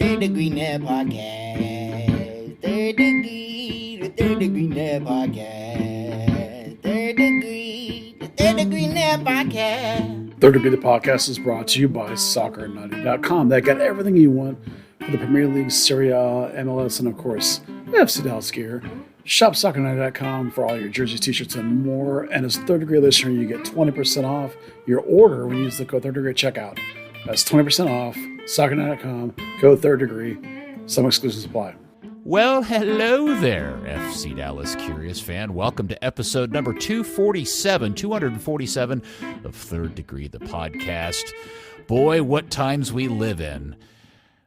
Third Degree Net Podcast. Third Degree, the Third Degree Net Podcast. The Third Degree Net Podcast. Third Degree the Podcast is brought to you by Soccer90.com. They got everything you want for the Premier League, Serie A, MLS, and of course, FC Dallas gear. Shop Soccer90.com for all your jerseys, t-shirts, and more. And as Third Degree listener, you get 20% off your order when you use the code Third Degree at checkout. That's 20% off. Soccer90.com. Code Third Degree. Some exclusives apply. Well, hello there, FC Dallas Curious fan. Welcome to episode number 247 of Third Degree, the podcast. Boy, what times we live in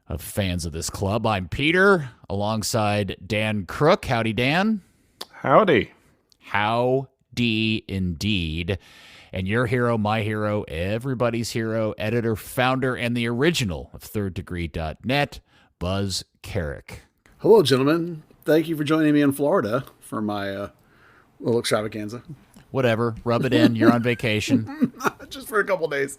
of fans of this club. I'm Peter, alongside Dan Crooke. Howdy, Dan. Howdy. Howdy indeed. And your hero, my hero, everybody's hero, editor, founder, and the original of thirddegree.net, Buzz Carrick. Hello, gentlemen. Thank you for joining me in Florida for my little extravaganza. Whatever. Rub it in. You're on vacation. Just for a couple days.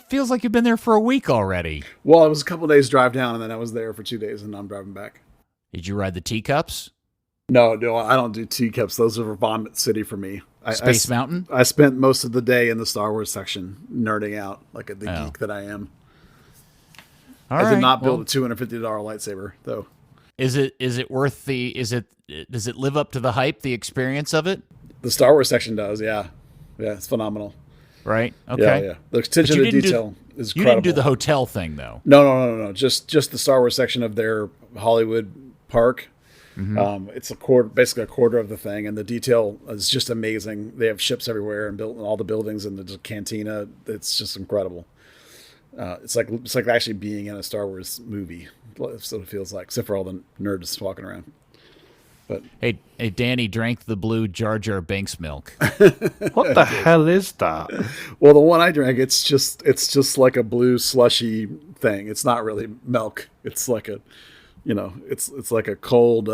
Feels like you've been there for a week already. Well, it was a couple days drive down, and then I was there for 2 days, and I'm driving back. Did you ride the teacups? No, I don't do teacups. Those are Vomit City for me. Space Mountain? I spent most of the day in the Star Wars section, nerding out like the geek that I am. I did not build a $250 lightsaber, though. Is it worth does it live up to the hype, the experience of it? The Star Wars section does, yeah. Yeah, it's phenomenal. Right? Okay. Yeah. The attention to detail is incredible. You didn't do the hotel thing, though. No. Just the Star Wars section of their Hollywood park. Mm-hmm. It's basically a quarter of the thing, and the detail is just amazing. They have ships everywhere and built in all the buildings and the cantina. It's just incredible. It's like actually being in a Star Wars movie. That's what it feels like, except for all the nerds walking around. But hey, Danny drank the blue Jar Jar Binks milk. What the hell is that? Well, the one I drank, it's just like a blue slushy thing. It's not really milk. It's like a, it's like a cold.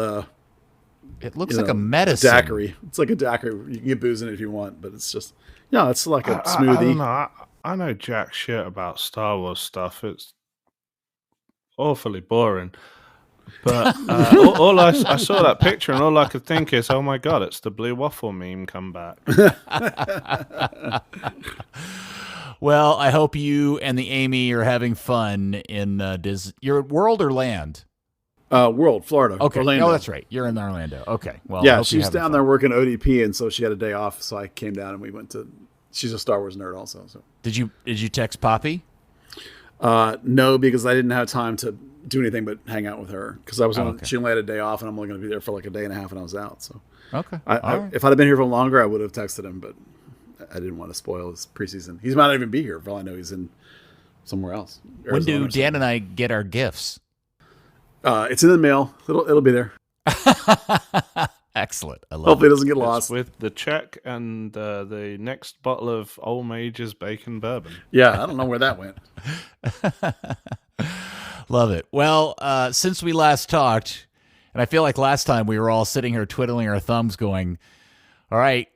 It looks like a medicine daiquiri. It's like a daiquiri. You can get booze in it if you want, but it's just it's like a smoothie. I don't know. I know jack shit about Star Wars stuff. It's awfully boring. But I saw that picture, and all I could think is, oh my god, it's the blue waffle meme come back. Well, I hope you and the Amy are having fun in you're at World or Land? World, Florida. Okay. Orlando. Oh, that's right. You're in Orlando. Okay. Well, yeah, she's down there working ODP, and so she had a day off. So I came down, and we went to. She's a Star Wars nerd, also. So did you text Poppy? No, because I didn't have time to do anything but hang out with her because I was she only had a day off, and I'm only going to be there for like a day and a half, and I was out. So okay. If I'd have been here for longer, I would have texted him, but I didn't want to spoil his preseason. He might not even be here. For all I know, he's in somewhere else. When do Dan and I get our gifts? It's in the mail. It'll be there. Excellent. I love Hopefully it. It doesn't get lost. With the check and the next bottle of Old Major's Bacon Bourbon. Yeah, I don't know where that went. Love it. Well, since we last talked, and I feel like last time we were all sitting here twiddling our thumbs going, all right,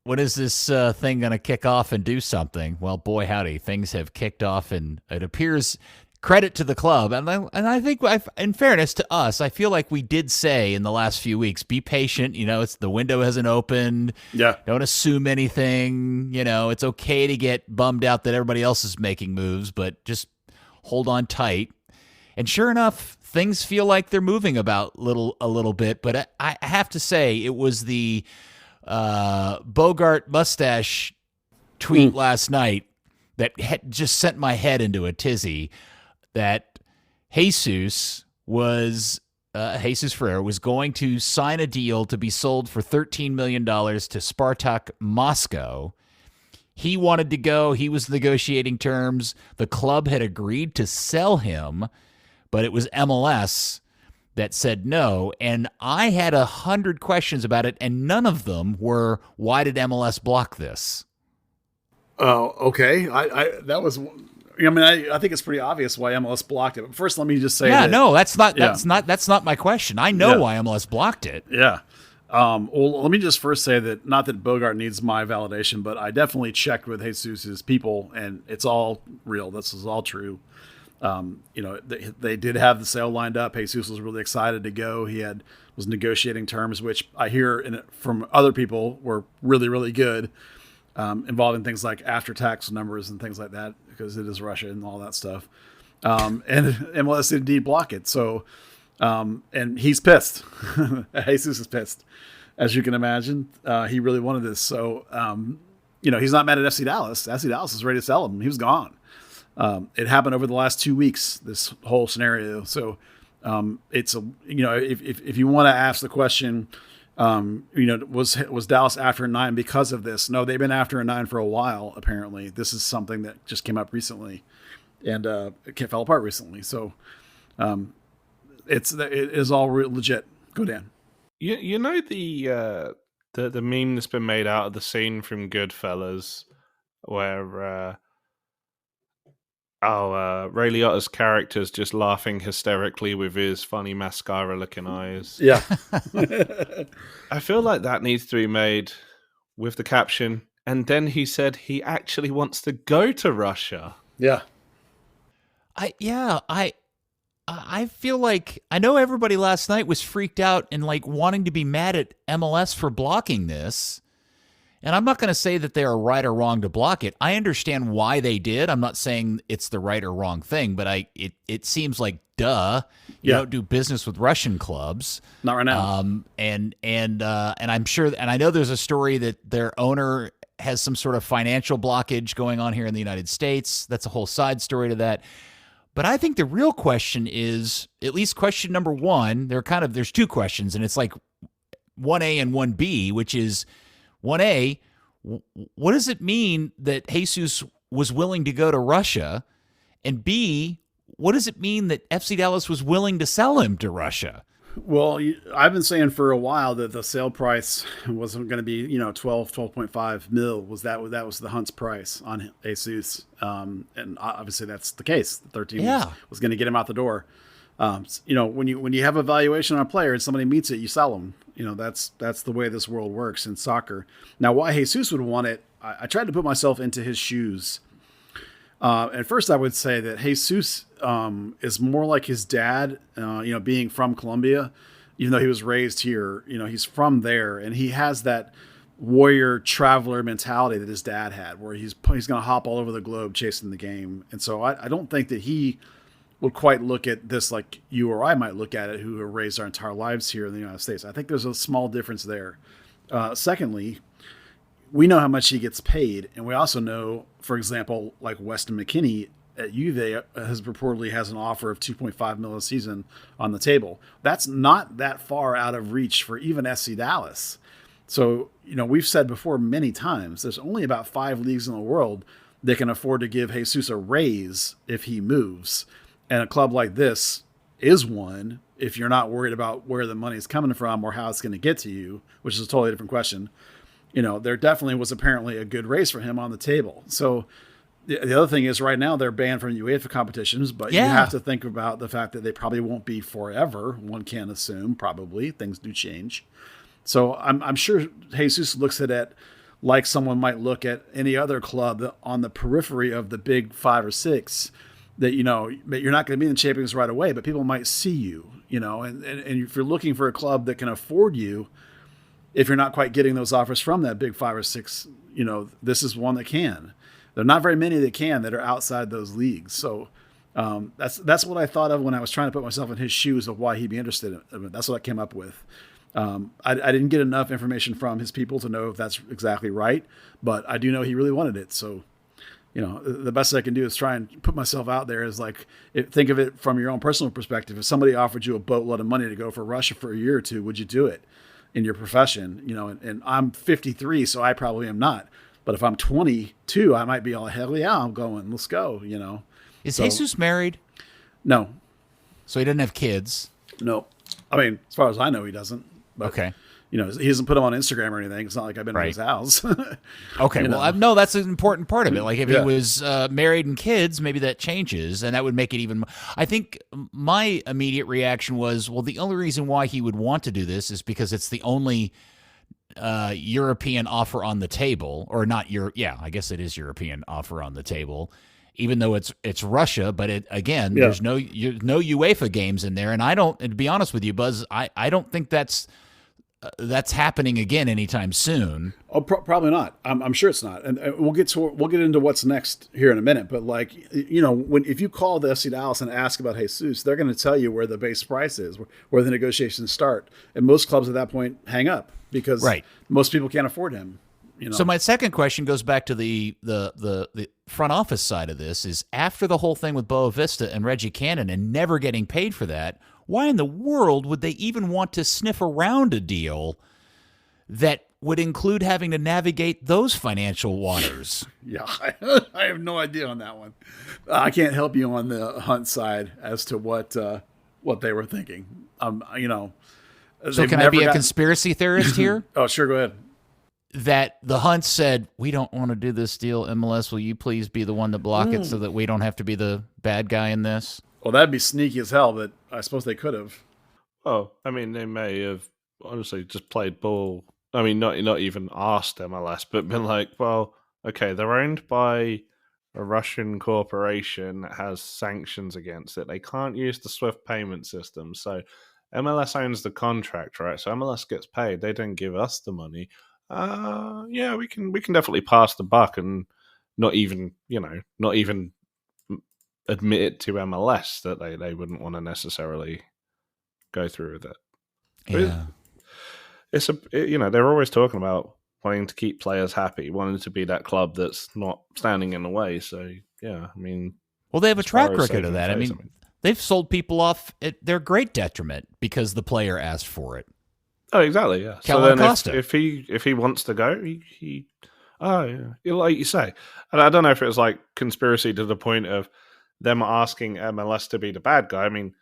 when is this thing going to kick off and do something? Well, boy, howdy, things have kicked off, and it appears credit to the club. And I think, in fairness to us, I feel like we did say in the last few weeks, be patient. It's the window hasn't opened. Yeah. Don't assume anything. It's okay to get bummed out that everybody else is making moves, but just hold on tight. And sure enough, things feel like they're moving about a little bit. But I have to say, it was the Bogart mustache tweet last night that just sent my head into a tizzy. That Jesus Ferreira was going to sign a deal to be sold for $13 million to Spartak Moscow. He wanted to go. He was negotiating terms. The club had agreed to sell him, but it was MLS that said no. And I had 100 questions about it, and none of them were, why did MLS block this? Oh, okay. I think it's pretty obvious why MLS blocked it. But first, let me just say, that's not my question. I know why MLS blocked it. Yeah. Well, let me just first say that not that Bogart needs my validation, but I definitely checked with Jesus's people, and it's all real. This is all true. They did have the sale lined up. Jesus was really excited to go. He was negotiating terms, which I hear from other people were really, really good, involving things like after-tax numbers and things like that, because it is Russia and all that stuff. And MLS did indeed block it. So, and he's pissed. Jesus is pissed, as you can imagine. He really wanted this. So, he's not mad at FC Dallas. FC Dallas is ready to sell him. He was gone. It happened over the last 2 weeks, this whole scenario. So, it's if you want to ask the question, was Dallas after a 9 because of this? No, they've been after a 9 for a while. Apparently, this is something that just came up recently, and it fell apart recently. So, it is all legit. Go Dan. You know the meme that's been made out of the scene from Goodfellas, where Ray Liotta's character's just laughing hysterically with his funny mascara-looking eyes. Yeah. I feel like that needs to be made with the caption, and then he said he actually wants to go to Russia. Yeah. I feel like I know everybody last night was freaked out and like wanting to be mad at MLS for blocking this. And I'm not going to say that they are right or wrong to block it. I understand why they did. I'm not saying it's the right or wrong thing, but it seems like duh. You don't do business with Russian clubs. Not right now. And I'm sure, and I know there's a story that their owner has some sort of financial blockage going on here in the United States. That's a whole side story to that. But I think the real question is, at least question number one, there's two questions, and it's like 1A and 1B, which is 1A, what does it mean that Jesus was willing to go to Russia? And B, what does it mean that FC Dallas was willing to sell him to Russia? Well, I've been saying for a while that the sale price wasn't going to be, 12.5 mil. That was the Hunt's price on Jesus. And obviously that's the case. 13 was going to get him out the door. When you have a valuation on a player and somebody meets it, you sell them. That's the way this world works in soccer. Now, why Jesus would want it, I tried to put myself into his shoes. And first, I would say that Jesus is more like his dad, being from Colombia, even though he was raised here. He's from there, and he has that warrior traveler mentality that his dad had, where he's going to hop all over the globe chasing the game. And so I don't think that he would quite look at this like you or I might look at it, who have raised our entire lives here in the United States. I think there's a small difference there. Secondly, we know how much he gets paid, and we also know, for example, like Weston McKennie at Juve reportedly has an offer of 2.5 mil a season on the table. That's not that far out of reach for even SC Dallas. So, we've said before many times, there's only about 5 leagues in the world that can afford to give Jesus a raise if he moves. And a club like this is one, if you're not worried about where the money is coming from or how it's going to get to you, which is a totally different question. There definitely was apparently a good race for him on the table. So the other thing is right now they're banned from UEFA competitions, but you have to think about the fact that they probably won't be forever. One can assume, probably. Things do change. So I'm sure Jesus looks at it like someone might look at any other club on the periphery of the big 5 or 6 that, you're not going to be in the Champions right away, but people might see you, and if you're looking for a club that can afford you, if you're not quite getting those offers from that big 5 or 6, this is one that can. There are not very many that can, that are outside those leagues. So that's what I thought of when I was trying to put myself in his shoes of why he'd be interested in it. That's what I came up with. I didn't get enough information from his people to know if that's exactly right, but I do know he really wanted it. So, the best I can do is try and put myself out there as think of it from your own personal perspective. If somebody offered you a boatload of money to go for Russia for a year or two, would you do it in your profession? And I'm 53, so I probably am not. But if I'm 22, I might be all, hell yeah, I'm going. Let's go, Is Jesus married? No. So he doesn't have kids? No. I mean, as far as I know, he doesn't. But, okay. He doesn't put them on Instagram or anything. It's not like I've been to his house. Okay. Well, no, that's an important part of it. Like if he was married and kids, maybe that changes, and that would make it even. I think my immediate reaction was, well, the only reason why he would want to do this is because it's the only European offer on the table, or not I guess it is European offer on the table. even though it's Russia. But Yeah. there's no UEFA games in there, and to be honest with you, Buzz, I don't think that's happening again anytime soon. Oh, probably not. I'm sure it's not, and we'll get into what's next here in a minute. But like, if you call the FC Dallas and ask about Jesus, they're going to tell you where the base price is, where the negotiations start, and most clubs at that point hang up because most people can't afford him. So my second question goes back to the front office side of this: is after the whole thing with Boa Vista and Reggie Cannon and never getting paid for that, why in the world would they even want to sniff around a deal that would include having to navigate those financial waters? Yeah, I have no idea on that one. I can't help you on the Hunt side as to what they were thinking. So can I be a conspiracy theorist here? Oh, sure, go ahead. That the Hunts said, we don't want to do this deal. MLS, will you please be the one to block it so that we don't have to be the bad guy in this? Well, that'd be sneaky as hell, but I suppose they could have. Oh, I mean, they may have honestly just played ball. I mean, not even asked MLS, but been like, well, okay, they're owned by a Russian corporation that has sanctions against it. They can't use the SWIFT payment system. So MLS owns the contract, right? So MLS gets paid. They don't give us the money. Yeah, we can definitely pass the buck and not even admit it to MLS that they wouldn't want to necessarily go through with it. Yeah. They're always talking about wanting to keep players happy, wanting to be that club that's not standing in the way. So yeah, I mean, well, they have a track record of that. I mean, they've sold people off at their great detriment because the player asked for it. Oh, exactly. Yeah. So then if he wants to go, he like you say, and I don't know if it was like conspiracy to the point of them asking MLS to be the bad guy. I mean,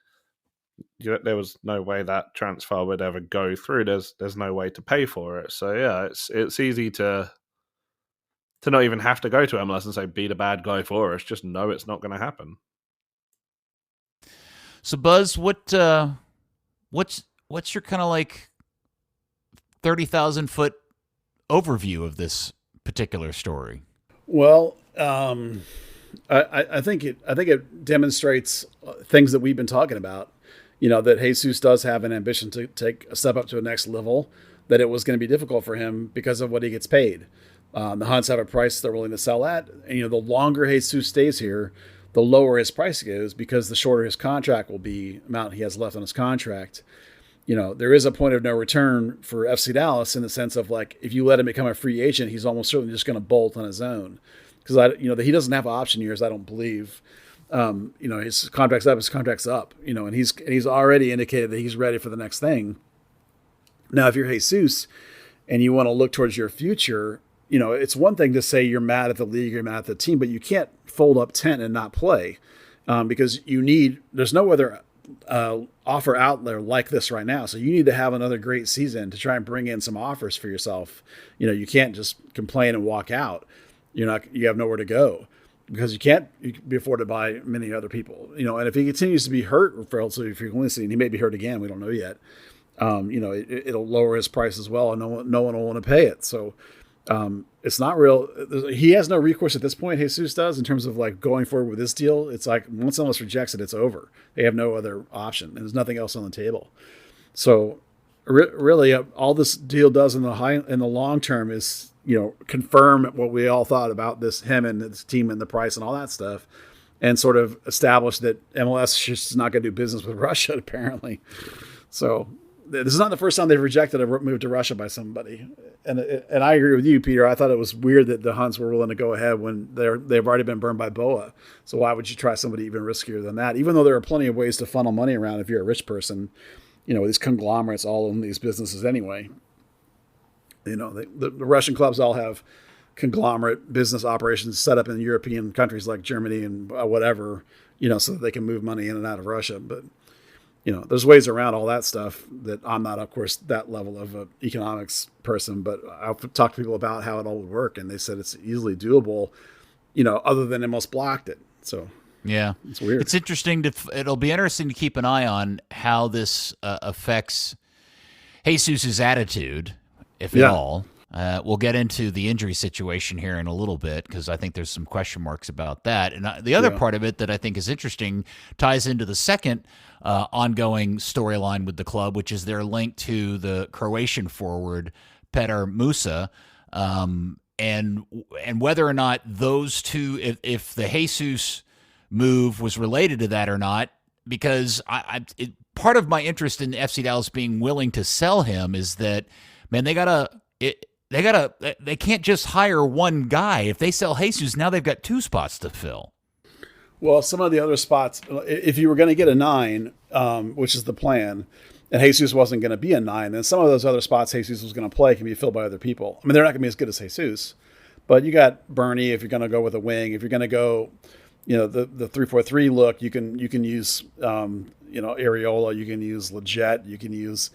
there was no way that transfer would ever go through. There's no way to pay for it. So yeah, it's easy to not even have to go to MLS and say be the bad guy for us. Just know it's not going to happen. So Buzz, what's your kind of like 30,000-foot overview of this particular story? Well, I think it demonstrates things that we've been talking about. That Jesus does have an ambition to take a step up to a next level. That it was going to be difficult for him because of what he gets paid. The Hunts have a price they're willing to sell at, and the longer Jesus stays here, the lower his price goes because the shorter his contract will be, amount he has left on his contract. There is a point of no return for FC Dallas in the sense of like, if you let him become a free agent, he's almost certainly just going to bolt on his own because he doesn't have option years. I don't believe, his contract's up, and he's already indicated that he's ready for the next thing. Now, if you're Jesus and you want to look towards your future, it's one thing to say you're mad at the league, you're mad at the team, but you can't fold up tent and not play because there's no other offer out there like this right now. So you need to have another great season to try and bring in some offers for yourself. You can't just complain and walk out. You have nowhere to go because you can't be afforded by many other people. And if he continues to be hurt relatively frequently, and he may be hurt again, we don't know yet. It'll lower his price as well, and no one will want to pay it. So it's not real. He has no recourse at this point. Jesus does in terms of like going forward with this deal. It's like once MLS rejects it, it's over. They have no other option, and there's nothing else on the table. So really, all this deal does in the long term is confirm what we all thought about him and his team and the price and all that stuff, and sort of establish that MLS is just not going to do business with Russia apparently. So this is not the first time they've rejected a move to Russia by somebody. And I agree with you, Peter. I thought it was weird that the Hunts were willing to go ahead when they've already been burned by Boa. So why would you try somebody even riskier than that? Even though there are plenty of ways to funnel money around if you're a rich person, these conglomerates all own these businesses anyway. The Russian clubs all have conglomerate business operations set up in European countries like Germany and whatever, so that they can move money in and out of Russia. But there's ways around all that stuff that I'm not, of course, that level of an economics person, but I've talked to people about how it all would work, and they said it's easily doable, other than MLS blocked it. So yeah, it's weird. It's interesting it'll be interesting to keep an eye on how this affects Jesus's attitude, if at all. We'll get into the injury situation here in a little bit because I think there's some question marks about that. And the other part of it that I think is interesting ties into the second ongoing storyline with the club, which is their link to the Croatian forward Petar Musa, and whether or not those two, if the Jesus move was related to that or not. Because part of my interest in FC Dallas being willing to sell him is that, man, they can't just hire one guy. If they sell Jesus, now they've got 2 spots to fill. Well, some of the other spots, if you were going to get a 9, which is the plan, and Jesus wasn't going to be a 9, then some of those other spots Jesus was going to play can be filled by other people. I mean, they're not going to be as good as Jesus, but you got Bernie if you're going to go with a wing. If you're going to go, the 3-4-3 look, you can use, Areola, you can use Leggett, you can use,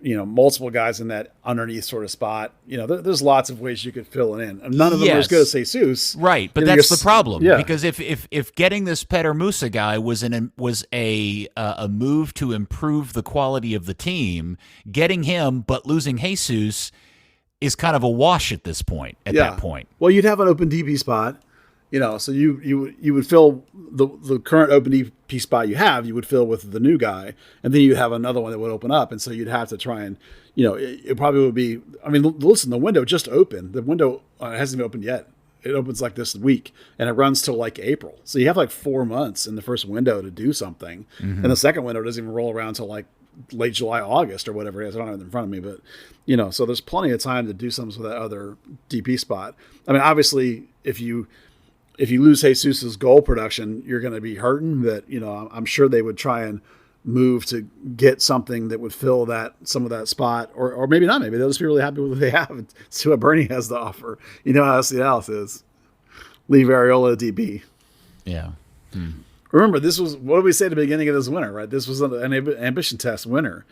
multiple guys in that underneath sort of spot. There's lots of ways you could fill it in. And none of them are as good as Jesus. Right, but that's the problem. Yeah. Because if getting this Petar Musa guy was a move to improve the quality of the team, getting him but losing Jesus is kind of a wash at this point. That point. Well, you'd have an open DP spot. So you would fill the current open DP spot you have, you would fill with the new guy, and then you'd have another one that would open up. And so you'd have to try and, it probably would be, listen, the window just opened. The window hasn't been opened yet. It opens like this week and it runs till like April. So you have like 4 months in the first window to do something. Mm-hmm. And the second window doesn't even roll around till like late July, August or whatever it is. I don't have it in front of me, but so there's plenty of time to do something with that other DP spot. Obviously if you lose Jesus' goal production, you're going to be hurting. But I'm sure they would try and move to get something that would fill some of that spot, or maybe not. Maybe they'll just be really happy with what they have and see what Bernie has to offer. You know how FC Dallas is. Leave Areola DB. Yeah. Remember, this was what did we say at the beginning of this winter, right? This was an ambition test winter,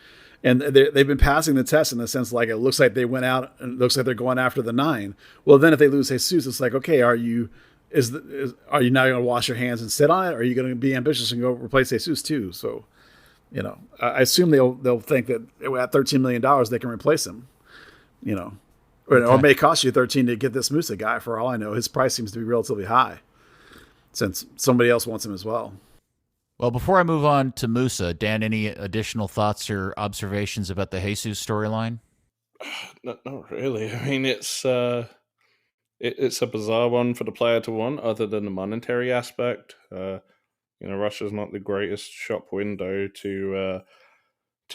and they've been passing the test in the sense like it looks like they went out and it looks like they're going after the 9. Well, then if they lose Jesus, it's like, okay, are you now going to wash your hands and sit on it? Or are you going to be ambitious and go replace Jesus too? So, I assume they'll think that at $13 million they can replace him. Or it may cost you 13 to get this Musa guy. For all I know, his price seems to be relatively high, since somebody else wants him as well. Well, before I move on to Musa, Dan, any additional thoughts or observations about the Jesus storyline? Not really. It's a bizarre one for the player to want, other than the monetary aspect. Russia's not the greatest shop window to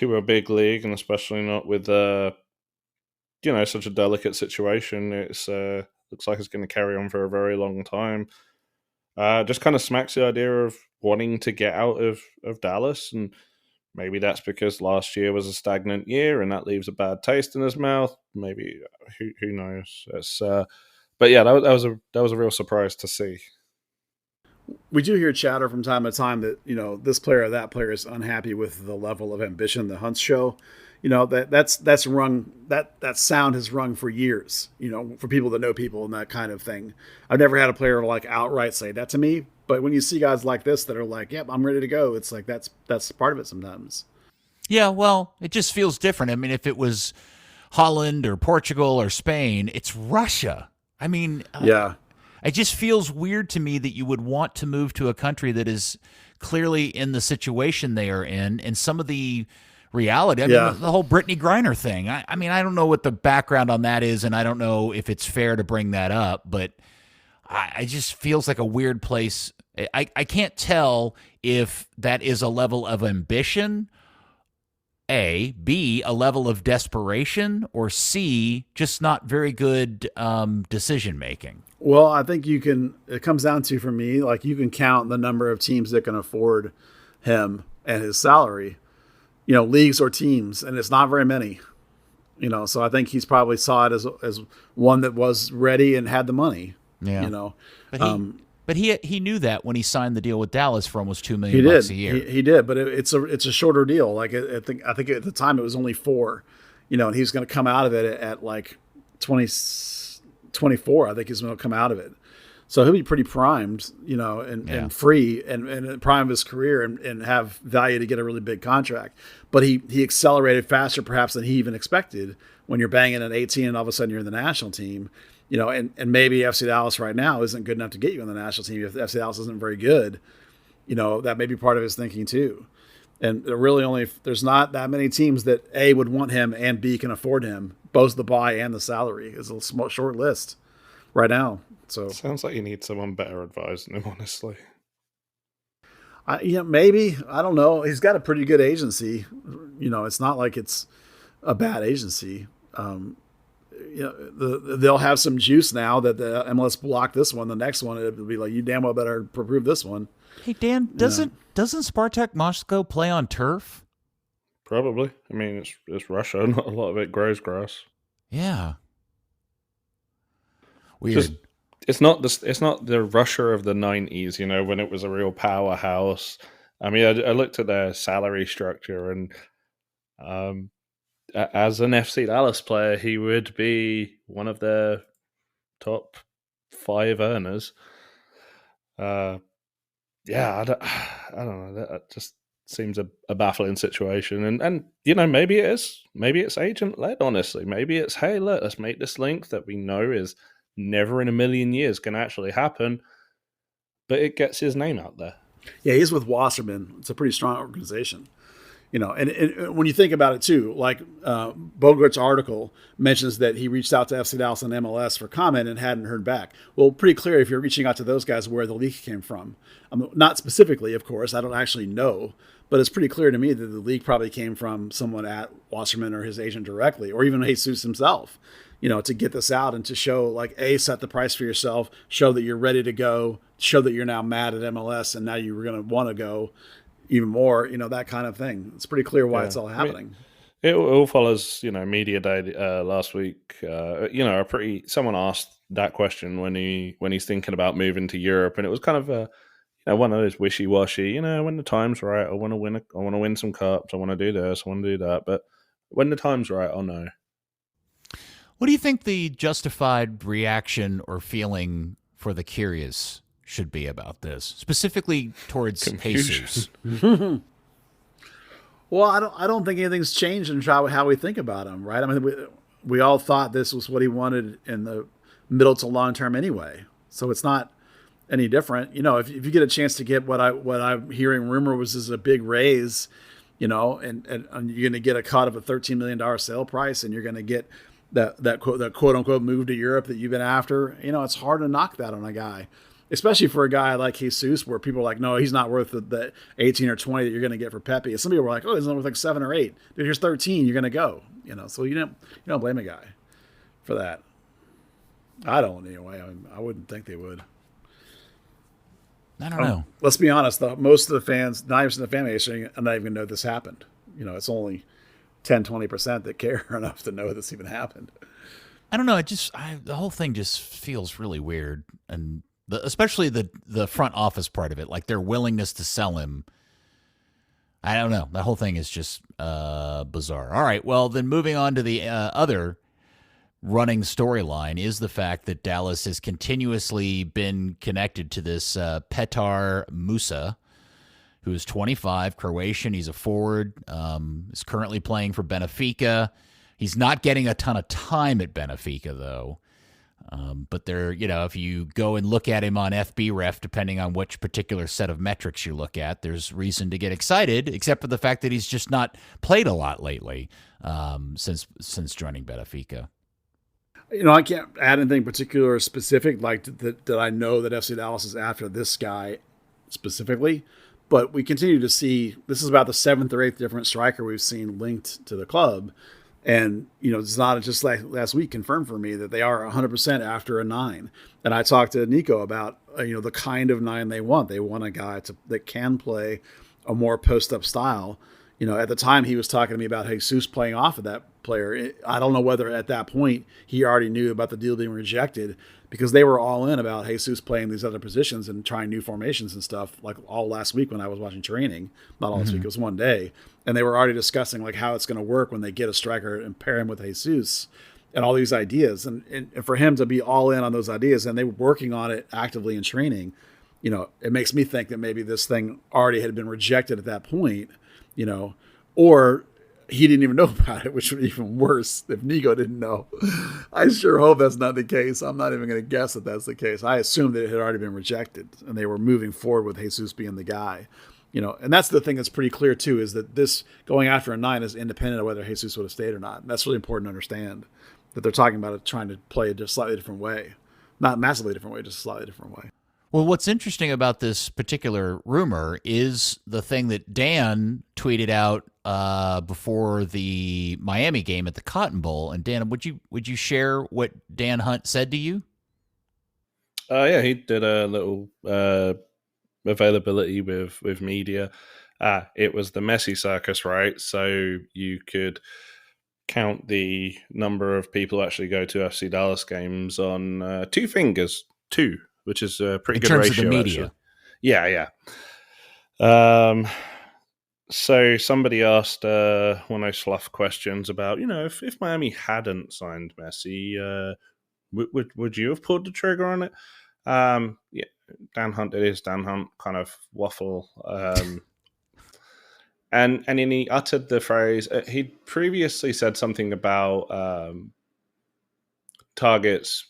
a big league, and especially not with such a delicate situation. It's looks like it's going to carry on for a very long time. Just kind of smacks the idea of wanting to get out of Dallas, and maybe that's because last year was a stagnant year, and that leaves a bad taste in his mouth. Maybe who knows? But yeah, that was a real surprise to see. We do hear chatter from time to time that this player or that player is unhappy with the level of ambition the Hunts show. That's rung that sound has rung for years. For people that know people and that kind of thing. I've never had a player like outright say that to me, but when you see guys like this that are like, "Yep, I'm ready to go," it's like that's part of it sometimes. Yeah, well, it just feels different. If it was Holland or Portugal or Spain, it's Russia. Yeah. It just feels weird to me that you would want to move to a country that is clearly in the situation they are in, and some of the reality. The whole Brittany Griner thing. I don't know what the background on that is, and I don't know if it's fair to bring that up, but I just feels like a weird place. I can't tell if that is a level of ambition, A, B, a level of desperation, or C, just not very good decision making. Well, I think it comes down to, for me, like you can count the number of teams that can afford him and his salary, leagues or teams, and it's not very many, so I think he's probably saw it as one that was ready and had the money, But he knew that when he signed the deal with Dallas for almost $2 million a year. He did, but it's a shorter deal. Like I think at the time it was only 4, and he's going to come out of it at like 24. I think he's going to come out of it. So he'll be pretty primed, and free and in the prime of his career and have value to get a really big contract. But he accelerated faster perhaps than he even expected when you're banging at 18 and all of a sudden you're in the national team, and maybe FC Dallas right now isn't good enough to get you in the national team. If FC Dallas isn't very good, that may be part of his thinking too. And there's not that many teams that A, would want him and B, can afford him, both the buy and the salary. It's a small, short list right now. So sounds like you need someone better advising him, honestly. Maybe. I don't know. He's got a pretty good agency. It's not like it's a bad agency. They'll have some juice now that the MLS blocked this one. The next one, it'll be like, you damn well better approve this one. Hey, Dan, doesn't Spartak Moscow play on turf? Probably. I mean, it's Russia. Not a lot of it grows grass. Yeah. Weird. It's not the Russia of the 90s, when it was a real powerhouse. I mean, I looked at their salary structure, and as an FC Dallas player, he would be one of their top 5 earners. I don't know. That just seems a baffling situation. And maybe it is. Maybe it's agent-led, honestly. Maybe it's, hey, look, let's make this link that we know is never in a million years can actually happen, but it gets his name out there. Yeah, he's with Wasserman. It's a pretty strong organization. And when you think about it too, like Bogart's article mentions that he reached out to FC Dallas and MLS for comment and hadn't heard back. Well, pretty clear if you're reaching out to those guys where the leak came from. Not specifically, of course, I don't actually know, but it's pretty clear to me that the leak probably came from someone at Wasserman or his agent directly, or even Jesus himself. To get this out and to show, like, A, set the price for yourself, show that you're ready to go, show that you're now mad at MLS and now you're going to want to go even more, that kind of thing. It's pretty clear why it's all happening. It all follows, Media Day last week. Someone asked that question when he's thinking about moving to Europe, and it was kind of one of those wishy-washy. When the time's right, I want to win some cups. I want to do this. I want to do that. But when the time's right, I'll know. What do you think the justified reaction or feeling for the curious should be about this, specifically towards Jesus? Well, I don't think anything's changed in how we think about him, right? I mean, we all thought this was what he wanted in the middle to long term anyway, so it's not any different. If you get a chance to get what I'm hearing rumor was is a big raise, and you're going to get a cut of a $13 million sale price, and you're going to get that quote unquote move to Europe that you've been after. It's hard to knock that on a guy, especially for a guy like Jesus, where people are like, no, he's not worth the 18 or 20 that you're going to get for Pepe. Some people were like, oh, he's not worth like 7 or 8. Dude, here's 13. You're going to go. So you don't blame a guy for that. I don't anyway. I wouldn't think they would. I don't know. Let's be honest, though. Most of the fans, 90% of the fan base, are not even know this happened. It's only 10-20% that care enough to know this even happened. I don't know. The whole thing just feels really weird, and especially the front office part of it, like their willingness to sell him. I don't know. The whole thing is just bizarre. All right. Well, then moving on to the other running storyline is the fact that Dallas has continuously been connected to this Petar Musa, who is 25, Croatian. He's a forward, is currently playing for Benfica. He's not getting a ton of time at Benfica, though. But if you go and look at him on FBref, depending on which particular set of metrics you look at, there's reason to get excited, except for the fact that he's just not played a lot lately since joining Benfica. I can't add anything particular or specific like that I know that FC Dallas is after this guy specifically. But we continue to see, this is about the 7th or 8th different striker we've seen linked to the club. And, it's not just like last week confirmed for me that they are 100% after a 9. And I talked to Nico about, the kind of 9 they want. They want a guy that can play a more post-up style. At the time he was talking to me about Jesus playing off of that player. I don't know whether at that point he already knew about the deal being rejected, because they were all in about Jesus playing these other positions and trying new formations and stuff, like all last week when I was watching training. Not all this week, it was one day. And they were already discussing like how it's going to work when they get a striker and pair him with Jesus. and all these ideas, and for him to be all in on those ideas, and they were working on it actively in training, it makes me think that maybe this thing already had been rejected at that point, or he didn't even know about it, which would be even worse if Nigo didn't know. I sure hope that's not the case. I'm not even going to guess that that's the case. I assume that it had already been rejected and they were moving forward with Jesus being the guy. And that's the thing that's pretty clear too, is that this going after a 9 is independent of whether Jesus would have stayed or not. And that's really important to understand, that they're talking about it trying to play it a slightly different way, not massively different way, just a slightly different way. Well, what's interesting about this particular rumor is the thing that Dan tweeted out before the Miami game at the Cotton Bowl. And Dan, would you share what Dan Hunt said to you? Yeah, he did a little availability with media. It was the Messi circus, right? So you could count the number of people who actually go to FC Dallas games on 2 fingers, 2. Which is a pretty good ratio. In terms of the media. Actually. Yeah. So somebody asked one of those fluff questions about, if Miami hadn't signed Messi, would you have pulled the trigger on it? Yeah, Dan Hunt, it is Dan Hunt kind of waffle. And then he uttered the phrase, he'd previously said something about targets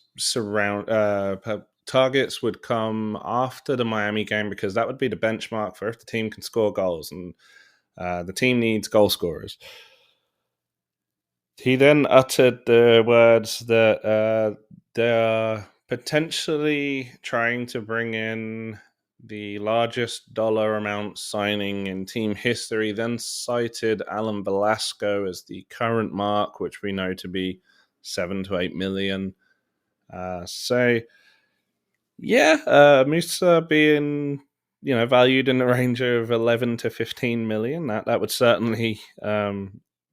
would come after the Miami game because that would be the benchmark for if the team can score goals, and the team needs goal scorers. He then uttered the words that they're potentially trying to bring in the largest dollar amount signing in team history, then cited Alan Velasco as the current mark, which we know to be 7 to 8 million. Yeah, Musa being, valued in the range of 11 to 15 million, that would certainly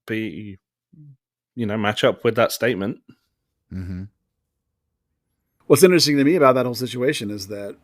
be, match up with that statement. Mm-hmm. What's interesting to me about that whole situation is that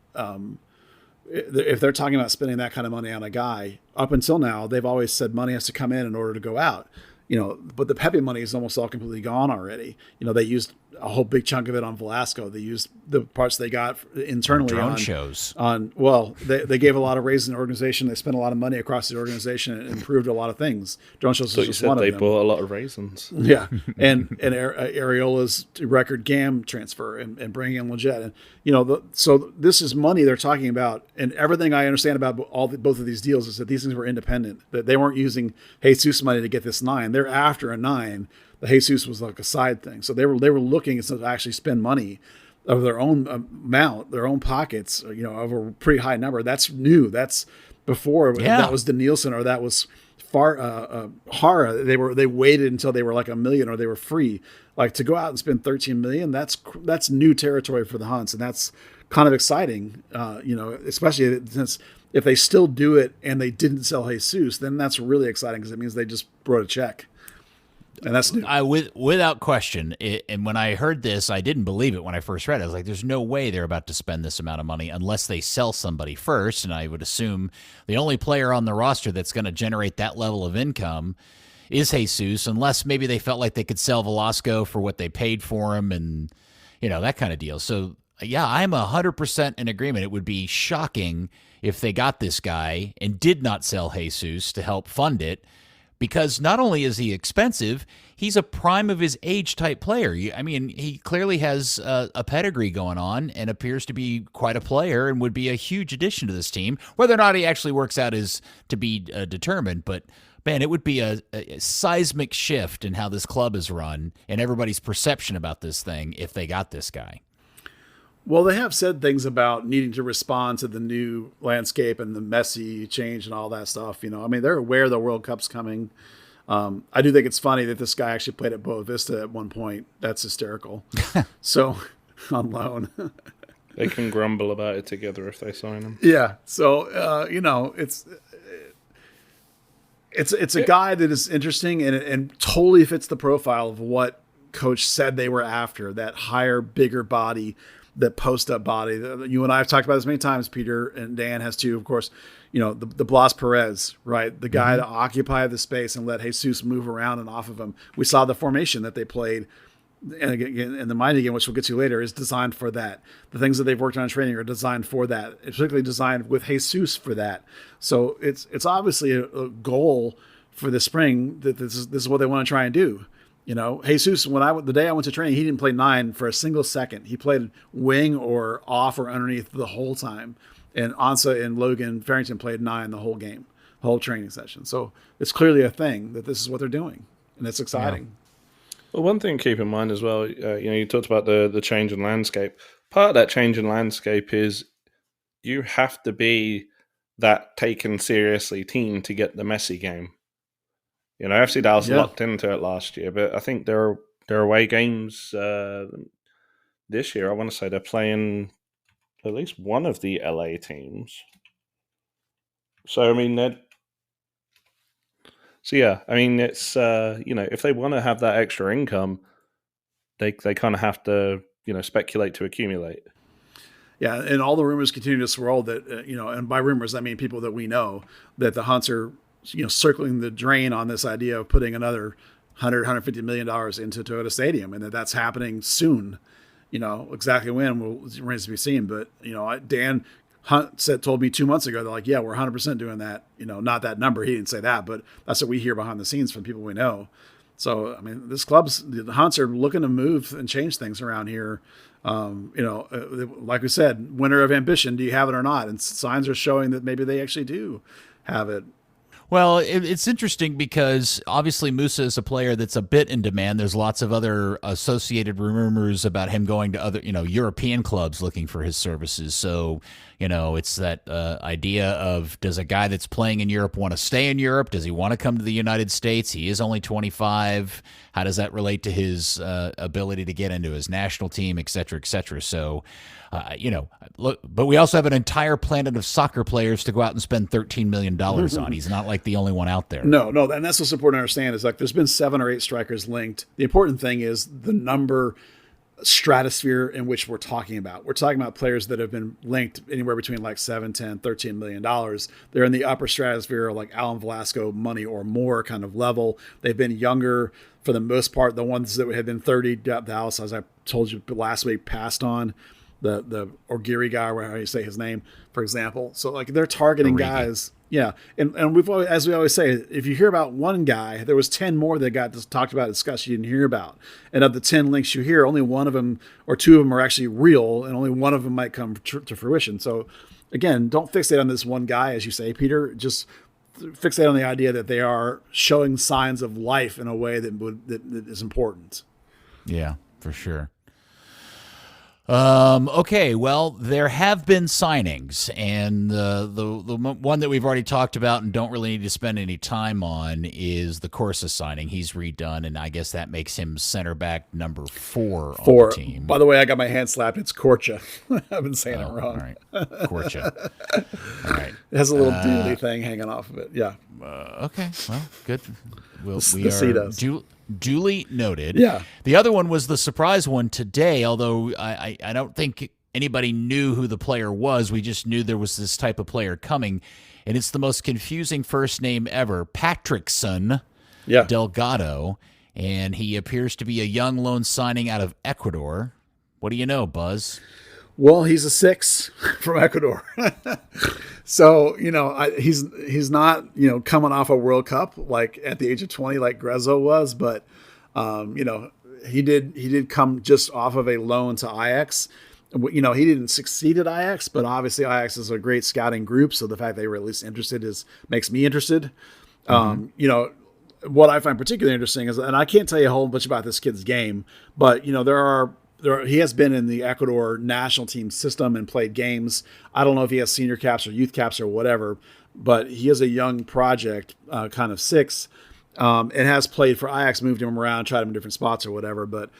if they're talking about spending that kind of money on a guy, up until now, they've always said money has to come in order to go out. But the Pepe money is almost all completely gone already. They used a whole big chunk of it on Velasco. They used the parts they got internally drone shows. They gave a lot of raises in the organization. They spent a lot of money across the organization and improved a lot of things. Drone shows was just one of them. They bought a lot of raisins. Yeah, and Areola's record GAM transfer and bringing in Leggett. And so this is money they're talking about. And everything I understand about both of these deals is that these things were independent. That they weren't using Jesus money to get this 9. They're after a 9. The Jesus was like a side thing. So they were looking to actually spend money of their own amount, their own pockets, of a pretty high number. That's new. That's before that was Danielson or that was Hara. They waited until they were like $1 million or they were free. Like to go out and spend 13 million, that's new territory for the Hunts, and that's kind of exciting. Especially since if they still do it and they didn't sell Jesus, then that's really exciting because it means they just wrote a check. And that's new. Without question. And when I heard this, I didn't believe it when I first read it. I was like, there's no way they're about to spend this amount of money unless they sell somebody first. And I would assume the only player on the roster that's going to generate that level of income is Jesus, unless maybe they felt like they could sell Velasco for what they paid for him and, that kind of deal. So, yeah, I'm 100% in agreement. It would be shocking if they got this guy and did not sell Jesus to help fund it. Because not only is he expensive, he's a prime of his age type player. I mean, he clearly has a pedigree going on and appears to be quite a player and would be a huge addition to this team. Whether or not he actually works out is to be determined. But, man, it would be a seismic shift in how this club is run and everybody's perception about this thing if they got this guy. Well, they have said things about needing to respond to the new landscape and the Messi change and all that stuff. They're aware the World Cup's coming. I do think it's funny that this guy actually played at Boa Vista at one point. That's hysterical. So, on loan. They can grumble about it together if they sign him. Yeah. So, it's a guy that is interesting and totally fits the profile of what Coach said they were after, that higher, bigger body, that post-up body. You and I have talked about this many times, Peter, and Dan has too, of course. The Blas Perez, right? The guy to occupy the space and let Jesus move around and off of him. We saw the formation that they played and again, and the Mighty Game, which we'll get to later, is designed for that. The things that they've worked on in training are designed for that. It's particularly designed with Jesus for that. So it's obviously a goal for the spring that this is what they want to try and do. You know, Jesus, the day I went to training, he didn't play 9 for a single second. He played wing or off or underneath the whole time. And Ansa and Logan Farrington played 9 the whole game, the whole training session. So it's clearly a thing that this is what they're doing, and it's exciting. Yeah. Well, one thing to keep in mind as well, you talked about the change in landscape. Part of that change in landscape is you have to be that taken seriously team to get the MESSI game. You know, FC Dallas locked into it last year, but I think their away games this year, I want to say they're playing at least one of the LA teams. So, I mean, it's, if they want to have that extra income, they kind of have to, speculate to accumulate. Yeah, and all the rumors continue to swirl that, and by rumors, I mean people that we know, that the Hunts are, circling the drain on this idea of putting another $150 million into Toyota Stadium, and that's happening soon. Exactly when remains to be seen. But, Dan Hunt told me 2 months ago, they're like, yeah, we're 100% doing that. Not that number. He didn't say that, but that's what we hear behind the scenes from people we know. So, I mean, the Hunts are looking to move and change things around here. Like we said, winter of ambition, do you have it or not? And signs are showing that maybe they actually do have it. Well, it's interesting because obviously Musa is a player that's a bit in demand. There's lots of other associated rumors about him going to other, European clubs looking for his services. So, it's that idea of, does a guy that's playing in Europe want to stay in Europe? Does he want to come to the United States? He is only 25. How does that relate to his ability to get into his national team, et cetera, et cetera? So, look, but we also have an entire planet of soccer players to go out and spend $13 million on. He's not like the only one out there. No, and that's what's important to understand is like there's been 7 or 8 strikers linked. The important thing is the number stratosphere in which we're talking about. We're talking about players that have been linked anywhere between like 7, 10, $13 million. They're in the upper stratosphere of like Alan Velasco money or more kind of level. They've been younger for the most part. The ones that had been 30, Dallas, as I told you last week, passed on. The Orgiri guy, or how you say his name, for example. So like they're targeting guys. Yeah. And we've always, as we always say, if you hear about one guy, there was 10 more that got talked about, discussed, you didn't hear about. And of the 10 links you hear, only one of them or 2 of them are actually real, and only one of them might come to fruition. So again, don't fixate on this one guy, as you say, Peter. Just fixate on the idea that they are showing signs of life in a way that is important. Yeah, for sure. Okay, well, there have been signings, and the one that we've already talked about and don't really need to spend any time on is the Corsa signing. He's redone, and I guess that makes him center back number 4 on the team. By the way, I got my hand slapped. It's Corcha. I've been saying it wrong. All right, Corcha. All right. It has a little dooley thing hanging off of it. Yeah. Okay, well, good. We C does. Duly noted. Yeah. The other one was the surprise one today, although I don't think anybody knew who the player was. We just knew there was this type of player coming, and it's the most confusing first name ever, Patrickson Delgado, and he appears to be a young loan signing out of Ecuador. What do you know, Buzz? Well, he's a 6 from Ecuador. So, he's not, coming off a World Cup like at the age of 20 like Grezzo was, but he did come just off of a loan to Ajax. He didn't succeed at Ajax, but obviously Ajax is a great scouting group, so the fact they were at least interested makes me interested. What I find particularly interesting is, and I can't tell you a whole bunch about this kid's game, but he has been in the Ecuador national team system and played games. I don't know if he has senior caps or youth caps or whatever, but he is a young project, kind of 6, and has played for Ajax, moved him around, tried him in different spots or whatever. But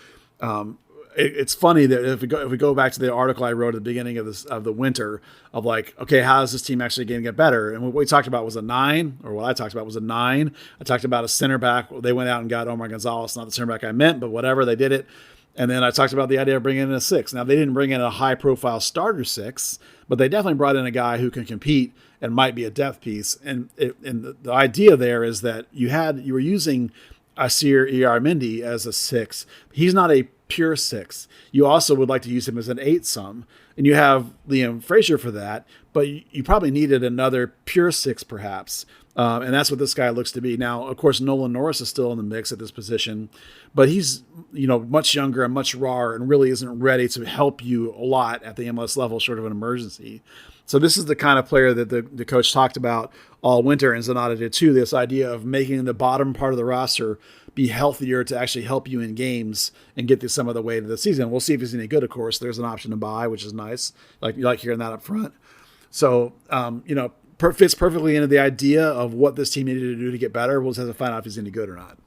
it's funny that if we go back to the article I wrote at the beginning of the winter of like, okay, how is this team actually going to get better? And what we talked about was a 9, or what I talked about was a 9. I talked about a center back. They went out and got Omar Gonzalez, not the center back I meant, but whatever, they did it. And then I talked about the idea of bringing in a 6. Now, they didn't bring in a high-profile starter 6, but they definitely brought in a guy who can compete and might be a depth piece. And the idea there is that you were using Asir Iyarmindi as a 6. He's not a pure 6. You also would like to use him as an 8 some, and you have Liam Frazier for that, but you probably needed another pure 6 perhaps. And that's what this guy looks to be. Now, of course, Nolan Norris is still in the mix at this position, but he's, much younger and much rawer and really isn't ready to help you a lot at the MLS level, short of an emergency. So this is the kind of player that the coach talked about all winter, and Zanata did too, this idea of making the bottom part of the roster be healthier to actually help you in games and get some of the way to the season. We'll see if he's any good, of course. There's an option to buy, which is nice. You like hearing that up front. So, fits perfectly into the idea of what this team needed to do to get better. We'll just have to find out if he's any good or not.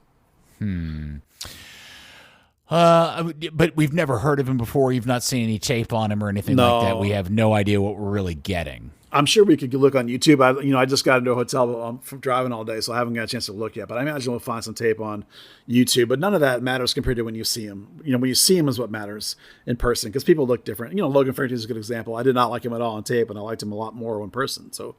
But we've never heard of him before. You've not seen any tape on him or anything like that. We have no idea what we're really getting. I'm sure we could look on YouTube. I just got into a hotel from driving all day, so I haven't got a chance to look yet. But I imagine we'll find some tape on YouTube. But none of that matters compared to when you see him. When you see him is what matters in person, because people look different. Logan Ferreira is a good example. I did not like him at all on tape, and I liked him a lot more in person. So,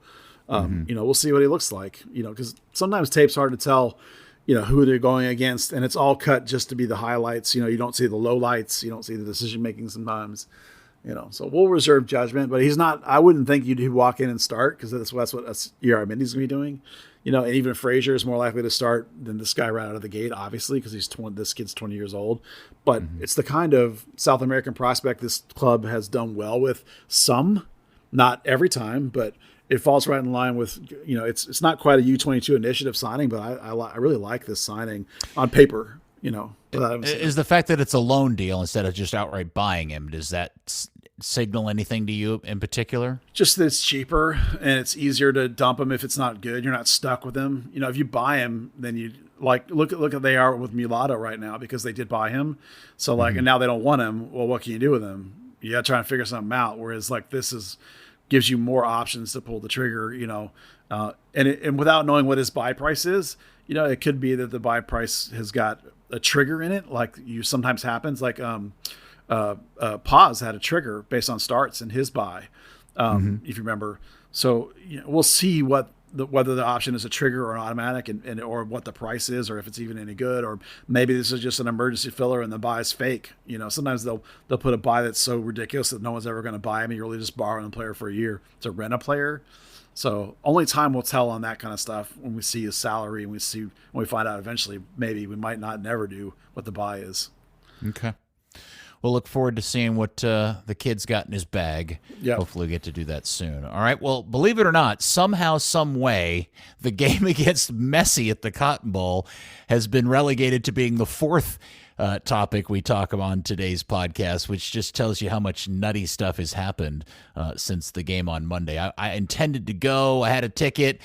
we'll see what he looks like. Because sometimes tape's hard to tell. Who they're going against, and it's all cut just to be the highlights. You don't see the lowlights. You don't see the decision making sometimes. So we'll reserve judgment, but he's not. I wouldn't think you'd walk in and start, because that's what Yara Mindy's going to be doing. And even Frazier is more likely to start than this guy right out of the gate, obviously, because this kid's 20 years old. But it's the kind of South American prospect this club has done well with. Some, not every time, but it falls right in line with, it's not quite a U22 initiative signing, but I really like this signing on paper. Is the fact that it's a loan deal instead of just outright buying him, does that signal anything to you in particular? Just that it's cheaper and it's easier to dump him if it's not good. You're not stuck with him. If you buy him, then you look at they are with Mulata right now, because they did buy him. So and now they don't want him. Well, what can you do with him? You got to try and figure something out. Whereas this gives you more options to pull the trigger. And without knowing what his buy price is, it could be that the buy price has got a trigger in it, like you sometimes happens. Paz had a trigger based on starts in his buy, if you remember. So we'll see whether the option is a trigger or an automatic, and or what the price is, or if it's even any good, or maybe this is just an emergency filler and the buy is fake. Sometimes they'll put a buy that's so ridiculous that no one's ever going to buy him, and you're really just borrowing a player for a year to rent a player. So only time will tell on that kind of stuff when we see his salary, and when we find out eventually, maybe we might not never do what the buy is. Okay. We'll look forward to seeing what the kid's got in his bag. Yep. Hopefully we get to do that soon. All right. Well, believe it or not, somehow, some way, the game against Messi at the Cotton Bowl has been relegated to being the fourth topic we talk about on today's podcast, which just tells you how much nutty stuff has happened since the game on Monday. I intended to go. I had a ticket.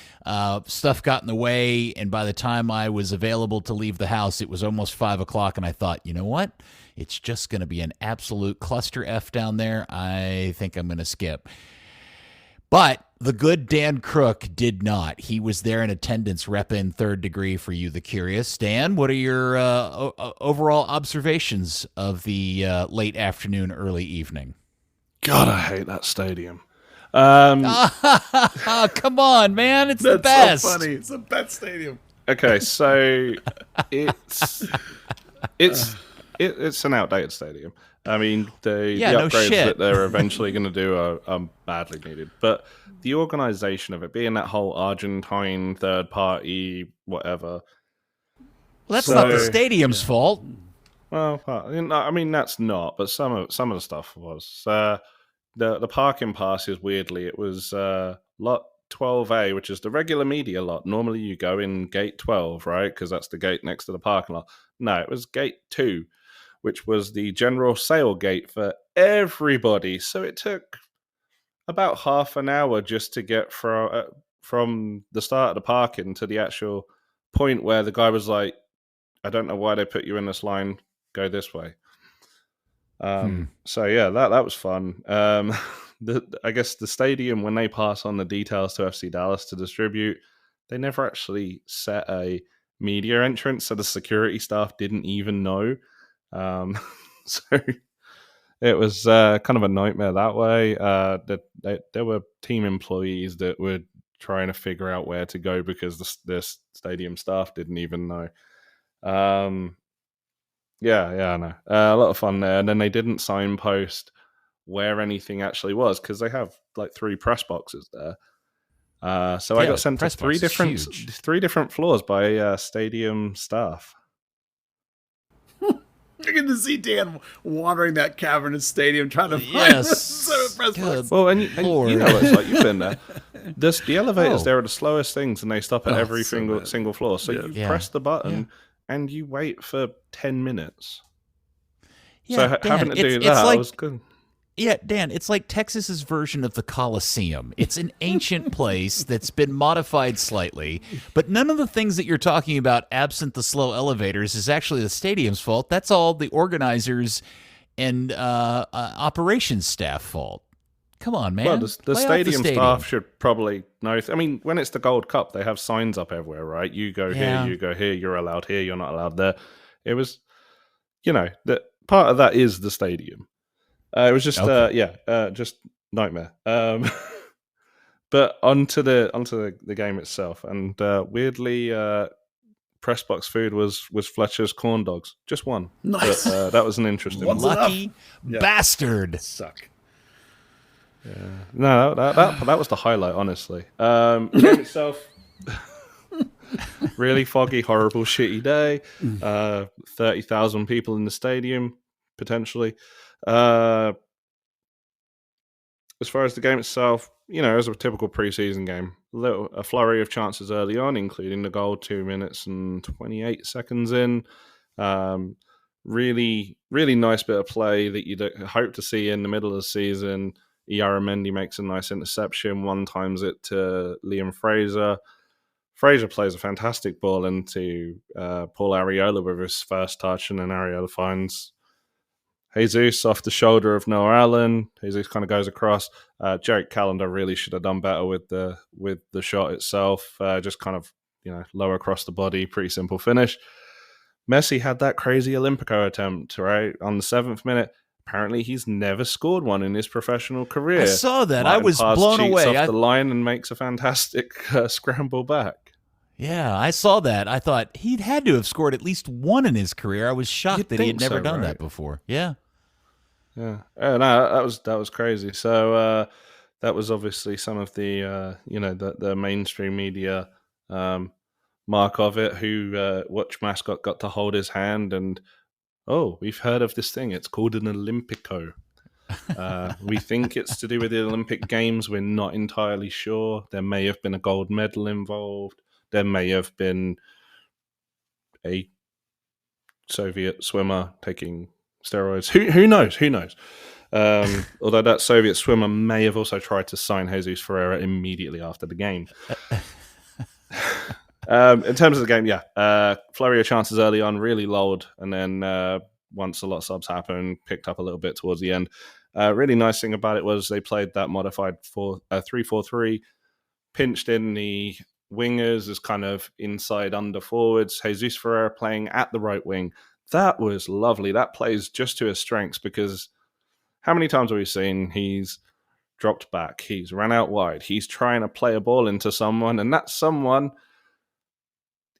Stuff got in the way, and by the time I was available to leave the house, it was almost 5 o'clock, and I thought, you know what? It's just going to be an absolute cluster F down there. I think I'm going to skip. But the good Dan Crooke did not. He was there in attendance, repping Third Degree for you, the curious. Dan, what are your overall observations of the late afternoon, early evening? God, I hate that stadium. Come on, man. It's the best. So funny. It's the best stadium. Okay, so it's an outdated stadium. I mean, the upgrades that they're eventually going to do are badly needed. But the organization of it, being that whole Argentine third party, whatever. Well, that's not the stadium's fault. Well, I mean, that's not. But some of the stuff was. The parking passes, weirdly, it was lot 12A, which is the regular media lot. Normally you go in gate 12, right? Because that's the gate next to the parking lot. No, it was gate 2, which was the general sale gate for everybody. So it took about half an hour just to get from the start of the parking to the actual point where the guy was like, I don't know why they put you in this line, go this way. So yeah, that was fun. I guess the stadium, when they pass on the details to FC Dallas to distribute, they never actually set a media entrance, so the security staff didn't even know. So it was kind of a nightmare that way. There were team employees that were trying to figure out where to go because the stadium staff didn't even know. Yeah, I know. A lot of fun there. And then they didn't signpost where anything actually was because they have like 3 press boxes there. So I got sent to 3 different floors by stadium staff. You're going to see Dan wandering that cavernous stadium trying to find Yes. press box. Well, and you know what it's like. You've been there. The elevators there are the slowest things, and they stop at every single floor. So you press the button, and you wait for 10 minutes. Yeah, so Dan, having to do that was good. Yeah, Dan, it's like Texas's version of the Coliseum. It's an ancient place that's been modified slightly, but none of the things that you're talking about, absent the slow elevators, is actually the stadium's fault. That's all the organizers and operations staff fault. Come on, man. Well, the stadium staff should probably know. I mean, when it's the Gold Cup, they have signs up everywhere, right? You go here, you go here, you're allowed here, you're not allowed there. It was, that part of that is the stadium. It was just, just nightmare. But onto the game itself, and weirdly, press box food was Fletcher's corn dogs, just one. Nice. But, that was an interesting one. Lucky bastard. Suck. Yeah. No, that was the highlight, honestly. The game itself, really foggy, horrible, shitty day. 30,000 people in the stadium, potentially. As far as the game itself, it was a typical preseason game. A flurry of chances early on, including the goal 2 minutes and 28 seconds in. Really, really nice bit of play that you'd hope to see in the middle of the season. Mendy makes a nice interception, one times it to Liam Fraser. Fraser plays a fantastic ball into Paul Areola with his first touch, and then Areola finds Jesus off the shoulder of Noah Allen. Jesus kind of goes across. Jarek Callender really should have done better with the shot itself. Just kind of low across the body, pretty simple finish. Messi had that crazy Olympico attempt right on the 7th minute. Apparently, he's never scored one in his professional career. I saw that. I was blown away. Off the line and makes a fantastic scramble back. Yeah, I saw that. I thought he'd had to have scored at least one in his career. I was shocked that he had never done that before. Yeah. Yeah. No, that was crazy. So that was obviously some of the the mainstream media mark of it. Who Watch mascot got to hold his hand and. Oh, we've heard of this thing. It's called an Olympico. We think it's to do with the Olympic Games. We're not entirely sure. There may have been a gold medal involved. There may have been a Soviet swimmer taking steroids. Who knows? Who knows? Although that Soviet swimmer may have also tried to sign Jesus Ferreira immediately after the game. In terms of the game, flurry of chances early on, really lulled, and then once a lot of subs happened, picked up a little bit towards the end. Really nice thing about it was they played that modified 3-4-3, pinched in the wingers as kind of inside under forwards. Jesus Ferreira playing at the right wing. That was lovely. That plays just to his strengths because how many times have we seen he's dropped back, he's ran out wide, he's trying to play a ball into someone, and that someone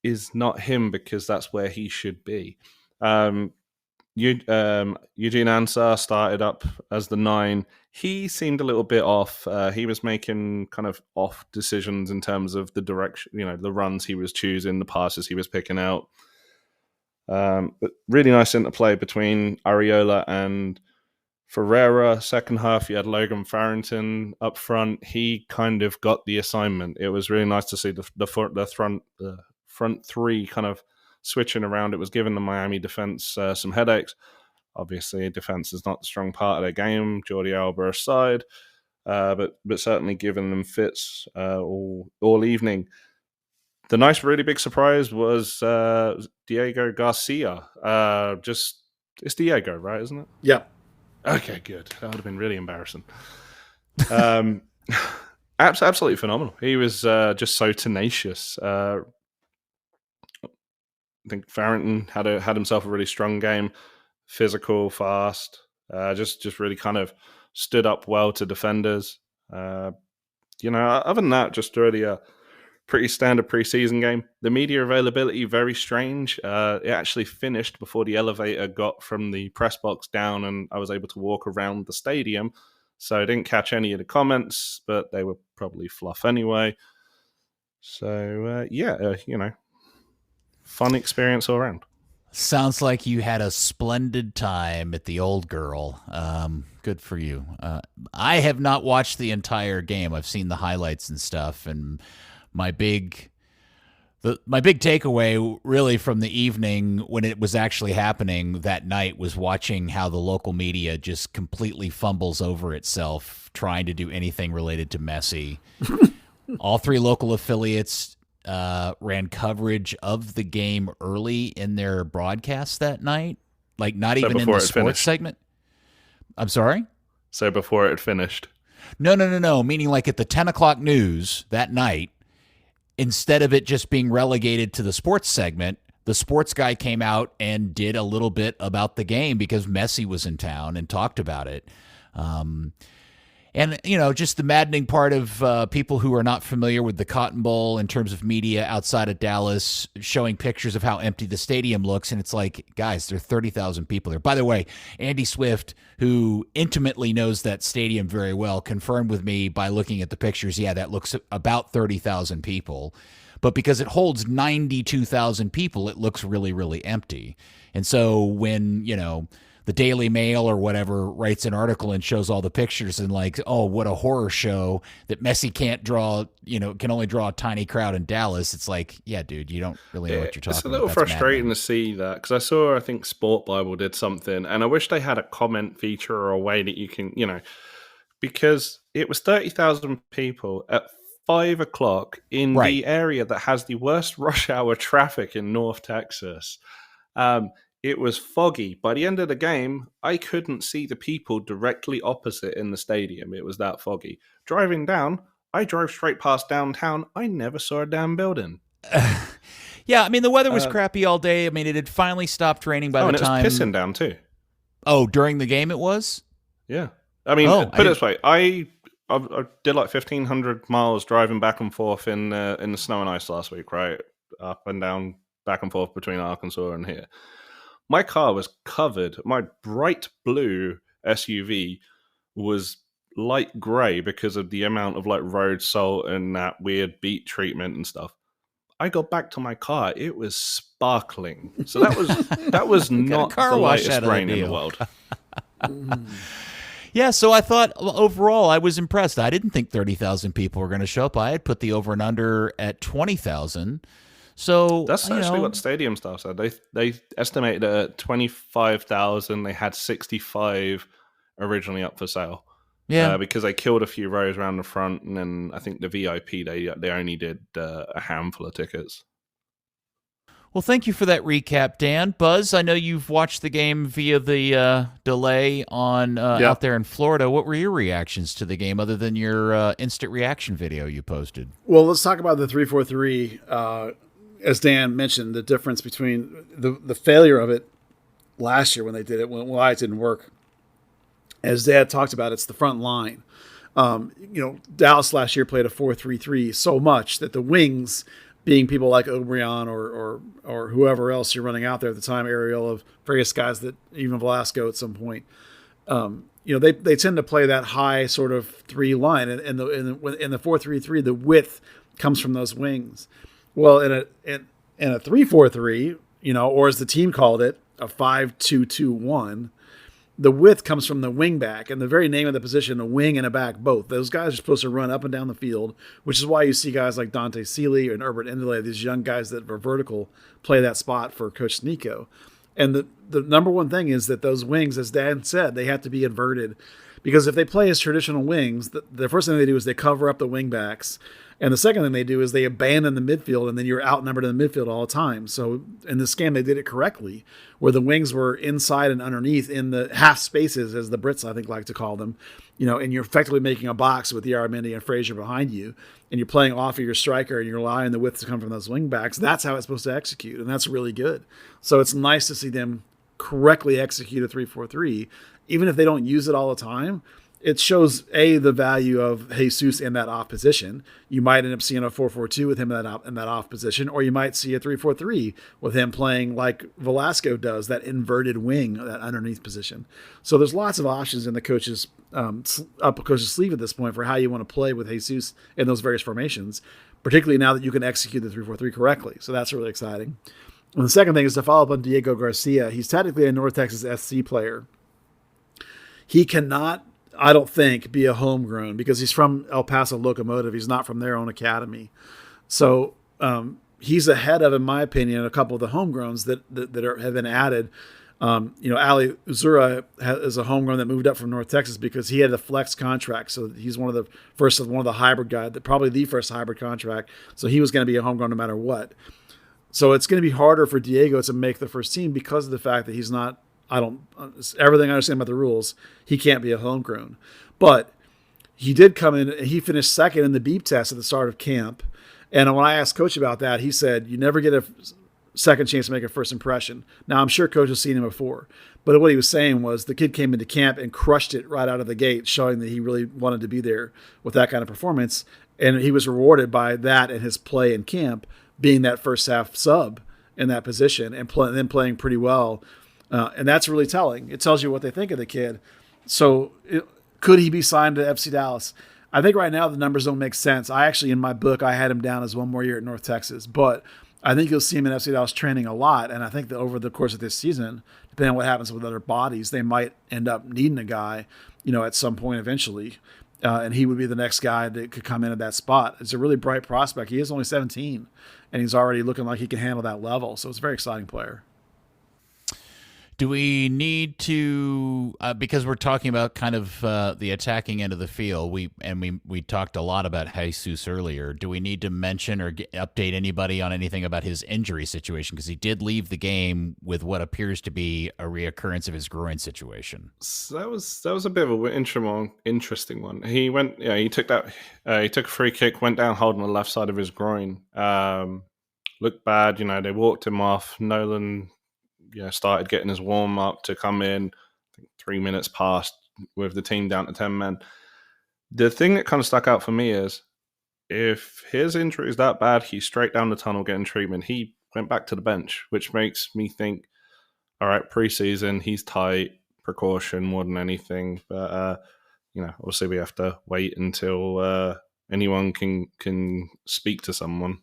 is not him because that's where he should be. Eugene Ansah started up as the 9. He seemed a little bit off. He was making kind of off decisions in terms of the direction, the runs he was choosing, the passes he was picking out. But really nice interplay between Areola and Ferreira. Second half, you had Logan Farrington up front. He kind of got the assignment. It was really nice to see the front 3 kind of switching around. It was giving the Miami defense some headaches. Obviously, defense is not the strong part of their game, Jordi Alba aside, but certainly giving them fits all evening. The nice, really big surprise was Diego Garcia. It's Diego, right? Isn't it? Yeah. Okay, good. That would have been really embarrassing. Absolutely phenomenal. He was just so tenacious. I think Farrington had himself a really strong game, physical, fast, just really kind of stood up well to defenders. Other than that, just really a pretty standard preseason game. The media availability, very strange. It actually finished before the elevator got from the press box down, and I was able to walk around the stadium. So I didn't catch any of the comments, but they were probably fluff anyway. So, fun experience all around. Sounds like you had a splendid time at the Old Girl. Good for you. I have not watched the entire game. I've seen the highlights and stuff, and my big takeaway really from the evening when it was actually happening that night was watching how the local media just completely fumbles over itself trying to do anything related to Messi. All three local affiliates ran coverage of the game early in their broadcast that night, like not even in the sports segment. I'm sorry? So before it had finished? No. Meaning like at the 10 o'clock news that night, instead of it just being relegated to the sports segment, the sports guy came out and did a little bit about the game because Messi was in town and talked about it. And, just the maddening part of people who are not familiar with the Cotton Bowl in terms of media outside of Dallas showing pictures of how empty the stadium looks. And it's like, guys, there are 30,000 people there. By the way, Andy Swift, who intimately knows that stadium very well, confirmed with me by looking at the pictures, yeah, that looks about 30,000 people. But because it holds 92,000 people, it looks really, really empty. And so when, the Daily Mail or whatever writes an article and shows all the pictures and like, oh, what a horror show that Messi can't draw, can only draw a tiny crowd in Dallas. It's like, yeah, dude, you don't really know what you're talking about. It's a little frustrating to see that because I think Sport Bible did something and I wish they had a comment feature or a way that you can, because it was 30,000 people at 5 o'clock in the area that has the worst rush hour traffic in North Texas. It was foggy. By the end of the game, I couldn't see the people directly opposite in the stadium. It was that foggy. Driving down, I drove straight past downtown. I never saw a damn building. Yeah, I mean, the weather was crappy all day. I mean, it had finally stopped raining by the time... and it was pissing down too. Oh, during the game it was? Yeah. I mean, put it this way. I did like 1,500 miles driving back and forth in the snow and ice last week, right? Up and down, back and forth between Arkansas and here. My car was covered. My bright blue SUV was light grey because of the amount of like road salt and that weird beat treatment and stuff. I got back to my car. It was sparkling. So that was not the lightest rain in the world. Yeah, so I thought overall I was impressed. I didn't think 30,000 people were going to show up. I had put the over and under at 20,000. So that's actually what stadium staff said. They estimated at 25,000. They had 65 originally up for sale. Yeah, because they killed a few rows around the front, and then I think the VIP they only did a handful of tickets. Well, thank you for that recap, Dan. Buzz, I know you've watched the game via the delay on out there in Florida. What were your reactions to the game other than your instant reaction video you posted? Well, let's talk about the 3-4-3. As Dan mentioned, the difference between the failure of it last year when they did it, why it didn't work. As Dad talked about, it's the front line. Dallas last year played a 4-3-3 so much that the wings, being people like O'Brien or whoever else you're running out there at the time, Ariel, of various guys that even Velasco at some point, they tend to play that high sort of three line, and in the 4-3-3, the width comes from those wings. Well, in a 3-4-3, or as the team called it, a 5-2-2-1, the width comes from the wing back, and the very name of the position, a wing and a back, both. Those guys are supposed to run up and down the field, which is why you see guys like Dante Seeley and Herbert Endele, these young guys that are vertical, play that spot for Coach Nico. And the number one thing is that those wings, as Dan said, they have to be inverted. Because if they play as traditional wings, the first thing they do is they cover up the wing backs. And the second thing they do is they abandon the midfield, and then you're outnumbered in the midfield all the time. So in this game, they did it correctly, where the wings were inside and underneath in the half spaces, as the Brits, I think, like to call them. And you're effectively making a box with Yaramendi and Frazier behind you, and you're playing off of your striker, and you're allowing the width to come from those wing backs. That's how it's supposed to execute, and that's really good. So it's nice to see them correctly execute a 3-4-3, even if they don't use it all the time. it shows the value of Jesus in that off position. You might end up seeing a 4-4-2 with him in that off position, or you might see a 3-4-3 with him playing like Velasco does, that inverted wing, that underneath position. So there's lots of options in the coach's sleeve at this point for how you want to play with Jesus in those various formations, particularly now that you can execute the 3-4-3 correctly. So that's really exciting. And the second thing is to follow up on Diego Garcia. He's technically a North Texas SC player. He cannot, I don't think, be a homegrown because he's from El Paso Locomotive. He's not from their own academy. So he's ahead of, in my opinion, a couple of the homegrowns that have been added. Ali Uzura is a homegrown that moved up from North Texas because he had a flex contract. So he's one of the hybrid guys, probably the first hybrid contract. So he was going to be a homegrown no matter what. So it's going to be harder for Diego to make the first team because of the fact that he's not, everything I understand about the rules, he can't be a homegrown. But he did come in, and he finished second in the beep test at the start of camp. And when I asked Coach about that, he said, you never get a second chance to make a first impression. Now, I'm sure Coach has seen him before. But what he was saying was the kid came into camp and crushed it right out of the gate, showing that he really wanted to be there with that kind of performance. And he was rewarded by that and his play in camp, being that first half sub in that position and then playing pretty well. And that's really telling. It tells you what they think of the kid. So could he be signed to FC Dallas? I think right now the numbers don't make sense. I actually, in my book, I had him down as one more year at North Texas. But I think you'll see him in FC Dallas training a lot. And I think that over the course of this season, depending on what happens with other bodies, they might end up needing a guy, at some point eventually. And he would be the next guy that could come in at that spot. It's a really bright prospect. He is only 17, and he's already looking like he can handle that level. So it's a very exciting player. Do we need to, because we're talking about kind of the attacking end of the field, we talked a lot about Jesus earlier. Do we need to mention or update anybody on anything about his injury situation? Because he did leave the game with what appears to be a reoccurrence of his groin situation. So that was a bit of an interesting one. He went, he took a free kick, went down holding the left side of his groin. Looked bad, they walked him off. Nolan started getting his warm up to come in. I think 3 minutes passed with the team down to 10 men. The thing that kind of stuck out for me is if his injury is that bad, he's straight down the tunnel getting treatment. He went back to the bench, which makes me think, all right, preseason, he's tight, precaution more than anything. But, obviously we have to wait until anyone can speak to someone.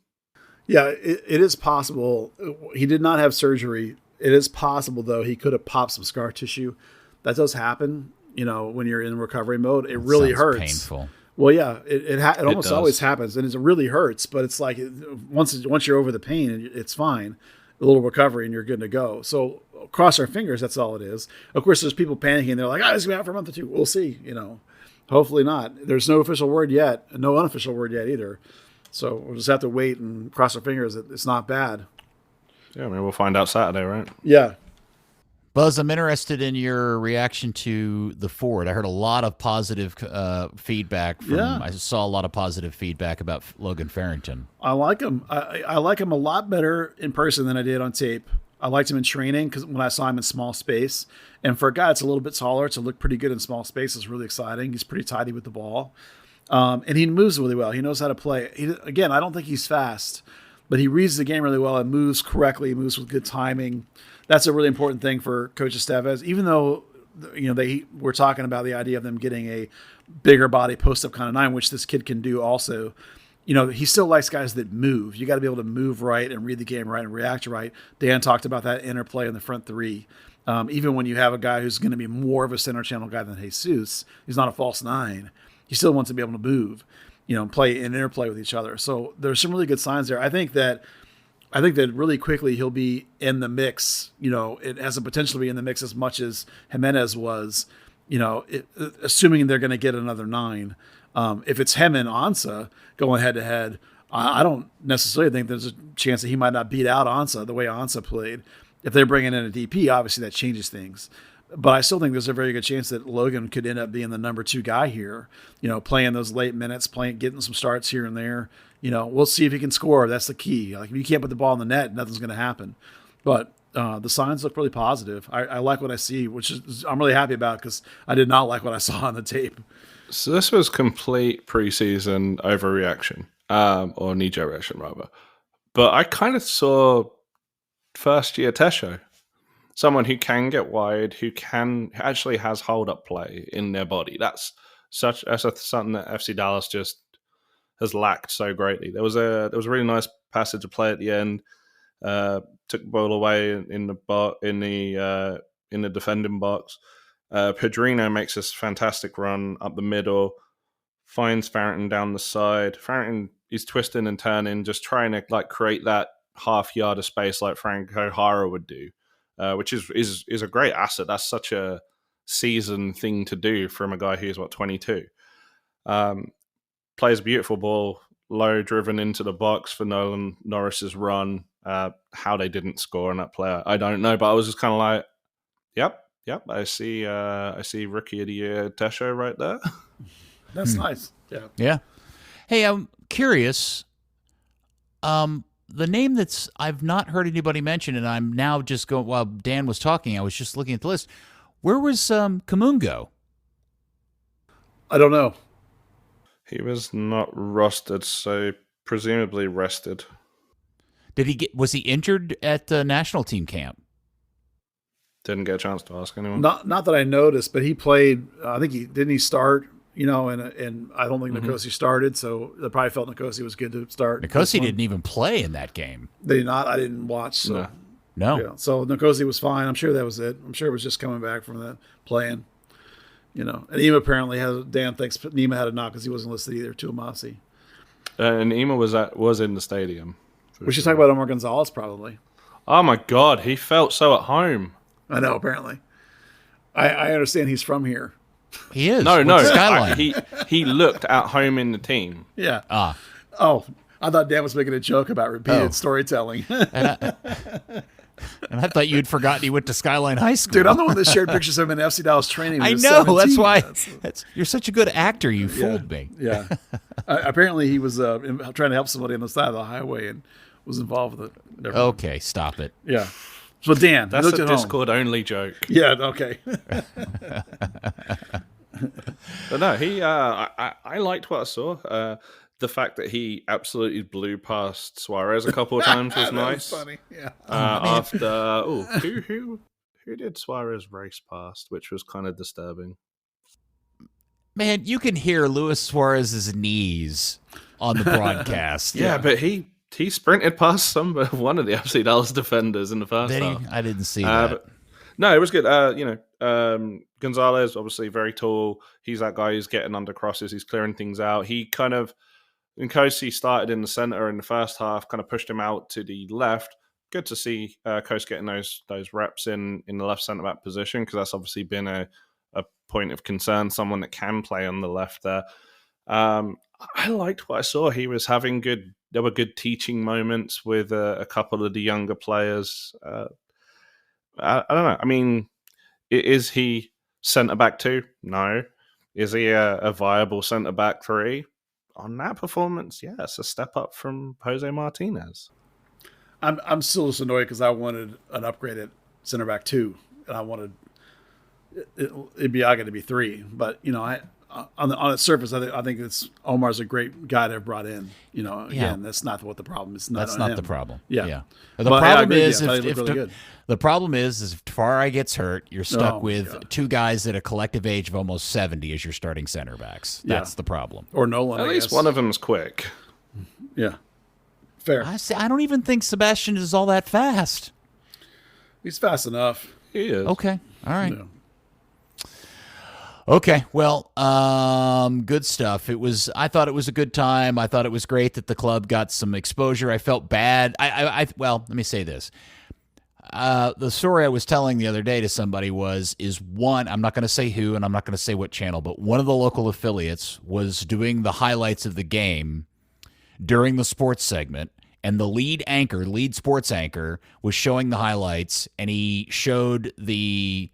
Yeah, it is possible. He did not have surgery. It is possible, though, he could have popped some scar tissue. That does happen, when you're in recovery mode. It really hurts. Painful. Well, yeah, it almost always happens, and it really hurts. But it's like once you're over the pain, it's fine. A little recovery, and you're good to go. So cross our fingers. That's all it is. Of course, there's people panicking. They're like, "It's gonna be out for a month or two." We'll see. Hopefully not. There's no official word yet, and no unofficial word yet either. So we'll just have to wait and cross our fingers that it's not bad. Yeah, we'll find out Saturday, right? Yeah. Buzz, I'm interested in your reaction to the forward. I heard a lot of positive feedback. I saw a lot of positive feedback about Logan Farrington. I like him. I like him a lot better in person than I did on tape. I liked him in training because when I saw him in small space. And for a guy that's a little bit taller to look pretty good in small space is really exciting. He's pretty tidy with the ball. And he moves really well. He knows how to play. Again, I don't think he's fast, but he reads the game really well and moves correctly, moves with good timing. That's a really important thing for Coach Estevez, even though, they were talking about the idea of them getting a bigger body post-up kind of 9, which this kid can do also. He still likes guys that move. You got to be able to move right and read the game right and react right. Dan talked about that interplay in the front three. Even when you have a guy who's going to be more of a center channel guy than Jesus, he's not a false 9. He still wants to be able to move. Play and interplay with each other. So there's some really good signs there. I think that really quickly he'll be in the mix. It has the potential to be in the mix as much as Jimenez was. Assuming they're going to get another 9. If it's him and Ansa going head to head, I don't necessarily think there's a chance that he might not beat out Ansa the way Ansa played. If they're bringing in a DP, obviously that changes things. But I still think there's a very good chance that Logan could end up being the number 2 guy here, playing those late minutes, getting some starts here and there. We'll see if he can score. That's the key. Like, if you can't put the ball in the net, nothing's going to happen. But The signs look really positive. I like what I see, which is I'm really happy about because I did not like what I saw on the tape. So this was complete preseason overreaction, or knee-jerk reaction rather. But I kind of saw first-year Tesho, someone who can get wide, who actually has hold-up play in their body. That's something that FC Dallas just has lacked so greatly. There was a really nice passage of play at the end. Took the ball away in the defending box. Pedrino makes this fantastic run up the middle, finds Farrington down the side. Farrington is twisting and turning, just trying to like create that half yard of space like Frank O'Hara would do, which is a great asset. That's such a seasoned thing to do from a guy who's 22. Plays a beautiful ball, low driven into the box for Nolan Norris's run. How they didn't score on that player, I don't know, but I was just kind of like, yep. I see Rookie of the Year Tesho right there. That's nice. Yeah. Hey, I'm curious. The name I've not heard anybody mention, and I'm now just going while Dan was talking. I was just looking at the list. Where was Kamungo? I don't know. He was not rostered, so presumably rested. Was he injured at the national team camp? Didn't get a chance to ask anyone. Not that I noticed, but he played. I think he start. And I don't think Nkosi started, so they probably felt Nkosi was good to start. Nkosi didn't even play in that game. They did not. I didn't watch. So. No. Yeah, so Nkosi was fine. I'm sure that was it. I'm sure it was just coming back from that playing. And Ema apparently Dan thinks Nima had a knock because he wasn't listed either. Tuamasi. And Ema was in the stadium. We should talk about Omar Gonzalez probably. Oh my God, he felt so at home. I know. Apparently, I understand he's from here. He is. No. Skyline. He looked at home in the team. Yeah. Oh, I thought Dan was making a joke about repeated storytelling. And I thought you'd forgotten he went to Skyline High School. Dude, I'm the one that shared pictures of him in FC Dallas training. I know. 17. That's why. You're such a good actor. You fooled me. Yeah. Apparently, he was trying to help somebody on the side of the highway and was involved with it. Okay, stop it. Yeah. So Dan, that's a Discord only joke. Yeah. Okay. But no, I liked what I saw. The fact that he absolutely blew past Suarez a couple of times was nice. Was funny. Yeah. Who did Suarez race past, which was kind of disturbing. Man, you can hear Luis Suarez's knees on the broadcast. Yeah, but he sprinted past one of the FC Dallas defenders in the first half. I didn't see that. No, it was good. Gonzalez, obviously very tall. He's that guy who's getting under crosses. He's clearing things out. He kind of, Nkosi started in the center in the first half, kind of pushed him out to the left. Good to see Coast getting those reps in the left center back position, because that's obviously been a point of concern. Someone that can play on the left there. I liked what I saw. He was having there were good teaching moments with a couple of the younger players. I don't know. I mean, is he centre back 2? No. Is he a viable centre back 3? On that performance, yeah, it's a step up from Jose Martinez. I'm still just annoyed because I wanted an upgraded centre back 2, and I wanted Ibiaga to be 3. But on the surface, I think Omar's a great guy to have brought in. Again, that's not what the problem is. That's not the problem. Yeah. The problem is the problem is if Tafari gets hurt, you're stuck with 2 guys at a collective age of almost 70 as your starting center backs. That's the problem. Or Nolan. At least one of them's quick. Yeah. Fair. I don't even think Sebastian is all that fast. He's fast enough. He is. Okay. All right. Yeah. Okay, well, good stuff. I thought it was a good time. I thought it was great that the club got some exposure. I felt bad. Well, let me say this. The story I was telling the other day to somebody is one, I'm not going to say who, and I'm not going to say what channel, but one of the local affiliates was doing the highlights of the game during the sports segment, and the lead sports anchor was showing the highlights, and he showed the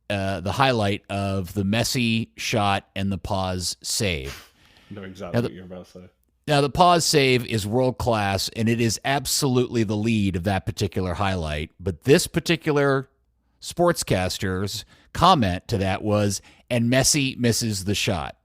highlight of the Messi shot and the pause save. I know exactly what you're about to say. Now, the pause save is world class, and it is absolutely the lead of that particular highlight. But this particular sportscaster's comment to that was, and Messi misses the shot.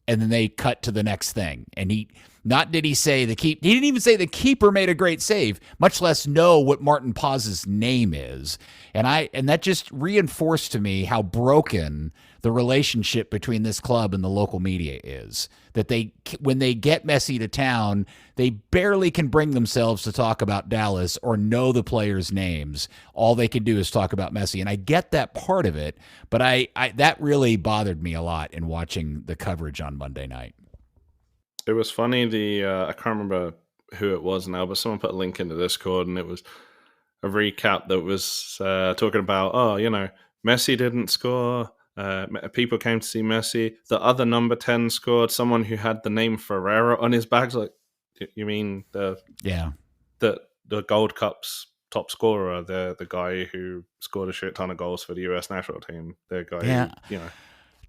And then they cut to the next thing. And he didn't even say the keeper made a great save, much less know what Martin Paus's name is. And that just reinforced to me how broken the relationship between this club and the local media is. That when they get Messi to town, they barely can bring themselves to talk about Dallas or know the players' names. All they can do is talk about Messi. And I get that part of it, but that really bothered me a lot in watching the coverage on Monday night. It was funny. I can't remember who it was now, but someone put a link into Discord, and it was a recap that was talking about, Messi didn't score. People came to see Messi. The other number 10 scored. Someone who had the name Ferreira on his bags. Like, you mean the Gold Cup's top scorer, the guy who scored a shit ton of goals for the U.S. national team, the guy who,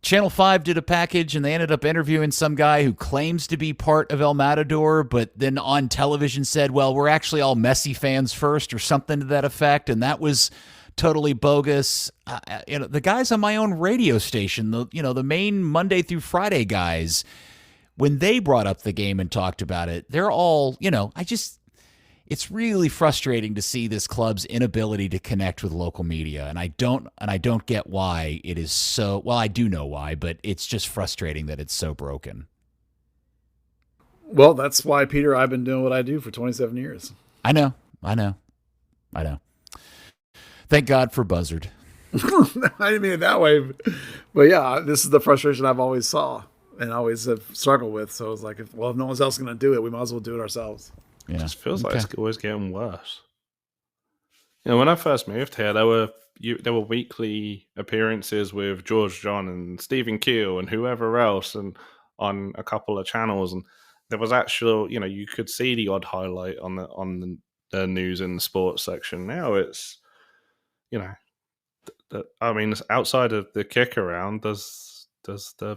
Channel 5 did a package, and they ended up interviewing some guy who claims to be part of El Matador, but then on television said, well, we're actually all Messi fans first, or something to that effect, and that was totally bogus. The guys on my own radio station, the main Monday through Friday guys, when they brought up the game and talked about it, they're all, it's really frustrating to see this club's inability to connect with local media, and I don't get why it is so. Well, I do know why, but it's just frustrating that it's so broken. Well, that's why, Peter, I've been doing what I do for 27 years. I know. Thank God for Buzzard. I didn't mean it that way, but yeah, this is the frustration I've always saw and always have struggled with. So it's like, if no one's else going to do it, we might as well do it ourselves. Yeah. It just feels like it's always getting worse. When I first moved here, there were weekly appearances with George John and Stephen Keel and whoever else, and on a couple of channels, and there was actual, you could see the odd highlight on the news in the sports section. Now it's, outside of the kick around, does the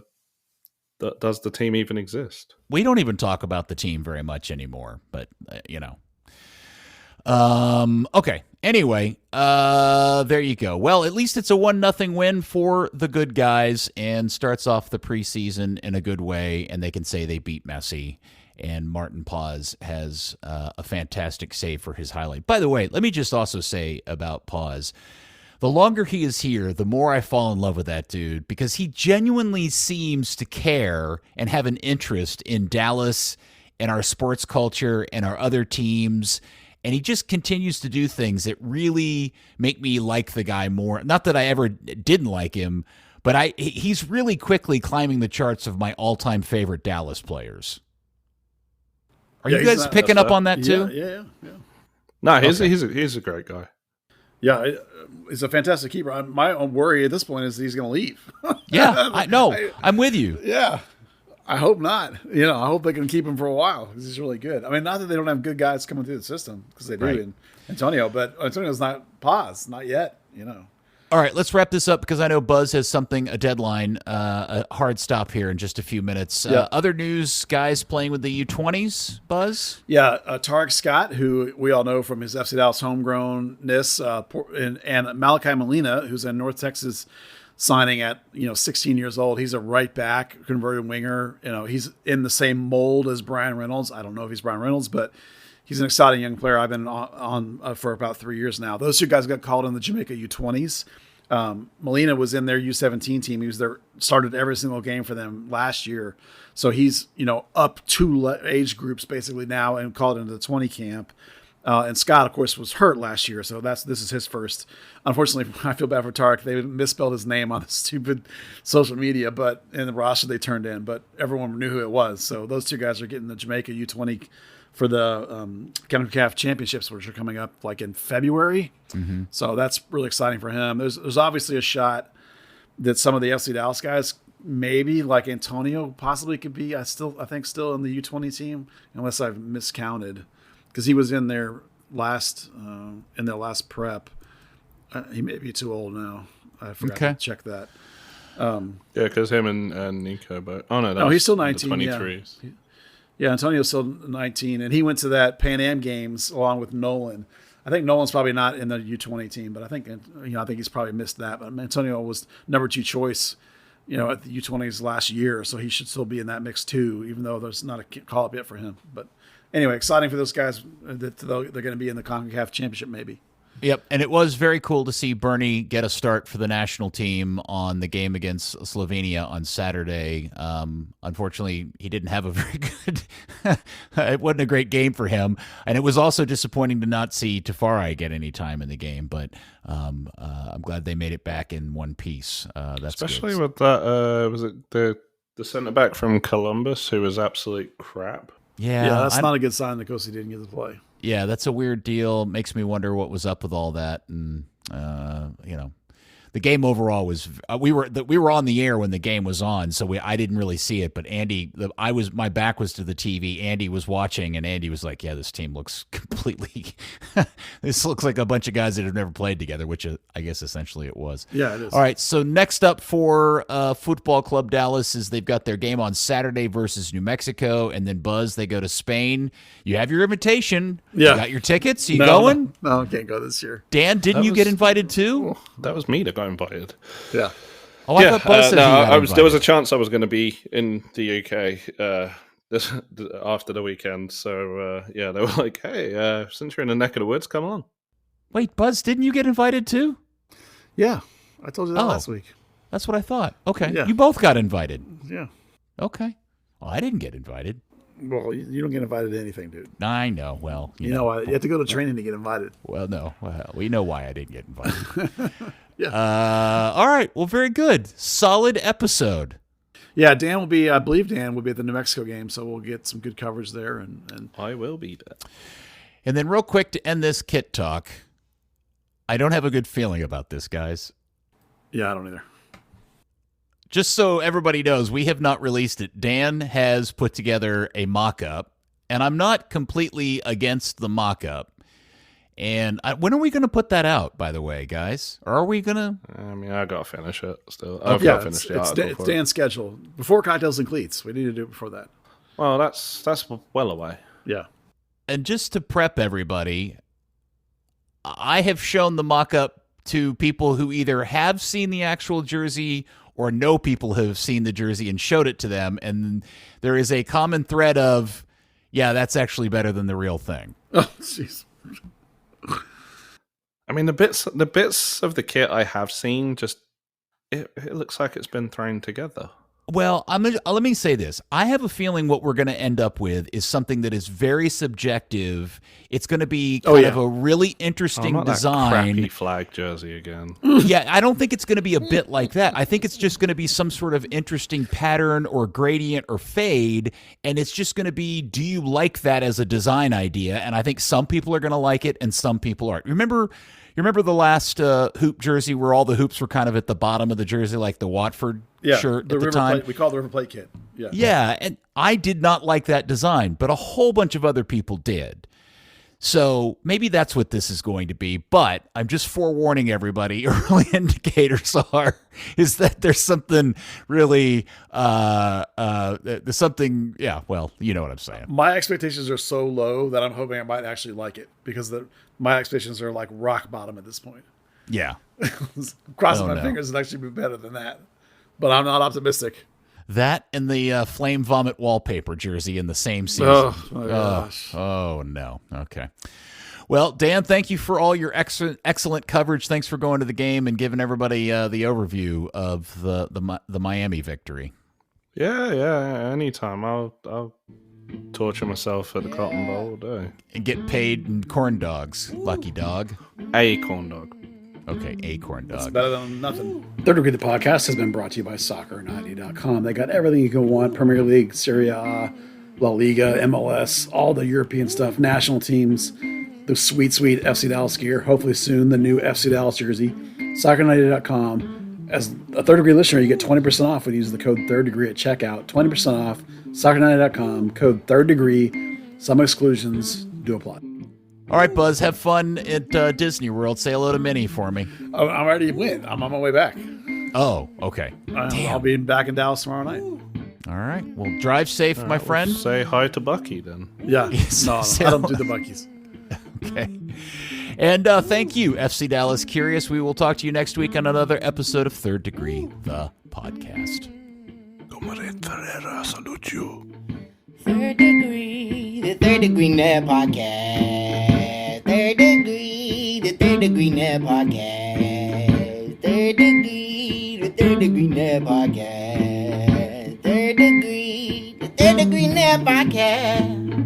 team even exist? We don't even talk about the team very much anymore, but okay. Anyway, there you go. Well, at least it's a 1-0 win for the good guys and starts off the preseason in a good way, and they can say they beat Messi. And Martin Paz has a fantastic save for his highlight. By the way, let me just also say about Paz, the longer he is here, the more I fall in love with that dude, because he genuinely seems to care and have an interest in Dallas and our sports culture and our other teams. And he just continues to do things that really make me like the guy more. Not that I ever didn't like him, but he's really quickly climbing the charts of my all-time favorite Dallas players. Are you guys picking up on that too? Yeah. No, he's a great guy. Yeah, he's a fantastic keeper. My own worry at this point is he's going to leave. Yeah, I'm with you. Yeah, I hope not. I hope they can keep him for a while because he's really good. I mean, not that they don't have good guys coming through the system, because they do in Antonio, but Antonio's not Paz, not yet. All right, let's wrap this up because I know Buzz has a deadline, a hard stop here in just a few minutes. Yeah. Other news, guys playing with the U20s, Buzz? Yeah, Tarek Scott, who we all know from his FC Dallas homegrownness, and Malachi Molina, who's in North Texas, signing at 16 years old. He's a right back, converted winger. He's in the same mold as Brian Reynolds. I don't know if he's Brian Reynolds, but he's an exciting young player. I've been on for about 3 years now. Those two guys got called in the Jamaica U20s. Molina was in their U17 team. He was started every single game for them last year. So he's, up 2 age groups basically now and called into the 20 camp. And Scott, of course, was hurt last year. So this is his first. Unfortunately, I feel bad for Tarek. They misspelled his name on the stupid social media, but in the roster they turned in, but everyone knew who it was. So those two guys are getting the Jamaica U20 for the CONCACAF championships, which are coming up like in February. Mm-hmm. So that's really exciting for him. There's obviously a shot that some of the FC Dallas guys, maybe like Antonio, possibly could be. I think still in the U20 team, unless I've miscounted, because he was in their last prep. He may be too old now. I forgot to check that. Because him and Nico, but no, he's still 19. 23s. Yeah, Antonio's still 19, and he went to that Pan Am Games along with Nolan. I think Nolan's probably not in the U20 team, but I think he's probably missed that. But Antonio was number 2 choice, at the U20s last year, so he should still be in that mix too, even though there's not a call up yet for him. But anyway, exciting for those guys that they're going to be in the CONCACAF Championship maybe. Yep, and it was very cool to see Bernie get a start for the national team on the game against Slovenia on Saturday. Unfortunately, he didn't have a very good it wasn't a great game for him, and it was also disappointing to not see Tafari get any time in the game, but I'm glad they made it back in one piece. That's especially good. With that, was it the centre-back from Columbus who was absolute crap? Yeah, that's not a good sign that Kosi didn't get to play. Yeah, that's a weird deal. Makes me wonder what was up with all that. And the game overall was we were on the air when the game was on, so I didn't really see it. But Andy, my back was to the TV. Andy was watching, and Andy was like, "Yeah, this team looks completely. This looks like a bunch of guys that have never played together," which I guess essentially it was. Yeah, it is. All right, so next up for Football Club Dallas is they've got their game on Saturday versus New Mexico, and then Buzz, they go to Spain. You have your invitation. Yeah. You got your tickets. You going? No, I can't go this year. Dan, didn't you get invited too? That was me that got invited. Yeah. Oh, I thought Buzz said he got invited. There was a chance I was going to be in the UK after the weekend. So, they were like, hey, since you're in the neck of the woods, come on. Wait, Buzz, didn't you get invited too? Yeah. I told you that last week. That's what I thought. Okay. Yeah. You both got invited. Yeah. Okay. Well, I didn't get invited. Well, you don't get invited to anything, dude. I know. Well, you know why? You have to go to training to get invited. Well, no. Well, we know why I didn't get invited. Yeah. All right. Well, very good. Solid episode. Yeah, I believe Dan will be at the New Mexico game, so we'll get some good coverage there. And I will be there. And then real quick to end this kit talk, I don't have a good feeling about this, guys. Yeah, I don't either. Just so everybody knows, we have not released it. Dan has put together a mock-up, and I'm not completely against the mock-up. And when are we going to put that out, by the way, guys? Or are we going to? I mean, I got to finish it still. I've got to finish the it's Dan's schedule. Before Cocktails and Cleats. We need to do it before that. Well, that's well away. Yeah. And just to prep everybody, I have shown the mock-up to people who either have seen the actual jersey or know people who have seen the jersey and showed it to them. And there is a common thread of, yeah, that's actually better than the real thing. Oh, jeez. I mean, the bits of the kit I have seen, just it looks like it's been thrown together. Well, let me say this. I have a feeling what we're going to end up with is something that is very subjective. It's going to be kind of a really interesting not design. That crappy flag jersey again. Yeah, I don't think it's going to be a bit like that. I think it's just going to be some sort of interesting pattern or gradient or fade, and it's just going to be, do you like that as a design idea? And I think some people are going to like it and some people aren't. Remember the last hoop jersey where all the hoops were kind of at the bottom of the jersey, like the Watford shirt at the time? Plate, we call it the River Plate kit. Yeah. Yeah, and I did not like that design, but a whole bunch of other people did. So maybe that's what this is going to be, but I'm just forewarning everybody, early indicators is that there's something really, there's something, yeah, well, you know what I'm saying. My expectations are so low that I'm hoping I might actually like it because my expectations are like rock bottom at this point. Yeah. Crossing my fingers it'd actually be better than that, but I'm not optimistic. That and the Flame Vomit wallpaper jersey in the same season. Oh, my gosh. Oh, no. Okay. Well, Dan, thank you for all your excellent coverage. Thanks for going to the game and giving everybody the overview of the Miami victory. Yeah. Anytime. I'll torture myself at the Cotton Bowl all day. And get paid in corn dogs. Lucky dog. A corn dog. Okay, acorn dog. It's better than nothing. Third Degree, the podcast, has been brought to you by Soccer90.com. They got everything you can want. Premier League, Serie A, La Liga, MLS, all the European stuff, national teams, the sweet FC Dallas gear. Hopefully soon, the new FC Dallas jersey. Soccer90.com. As a Third Degree listener, you get 20% off when you use the code Third Degree at checkout. 20% off. Soccer90.com. Code Third Degree. Some exclusions do apply. All right, Buzz, have fun at Disney World. Say hello to Minnie for me. I'm ready to win. I'm on my way back. Oh, okay. I'll be back in Dallas tomorrow night. All right. Well, drive safe, my friend. Well, say hi to Bucky then. Yeah. Yes. No, I don't do the Buckies. Okay. And thank you, FC Dallas Curious. We will talk to you next week on another episode of Third Degree, the podcast. Ferreira, salute you. Third Degree, the Third Degree Net Podcast. Third Degree, the Third Degree Net Podcast. Third Degree, the Third Degree Net Podcast. Third Degree, the Third Degree Net Podcast.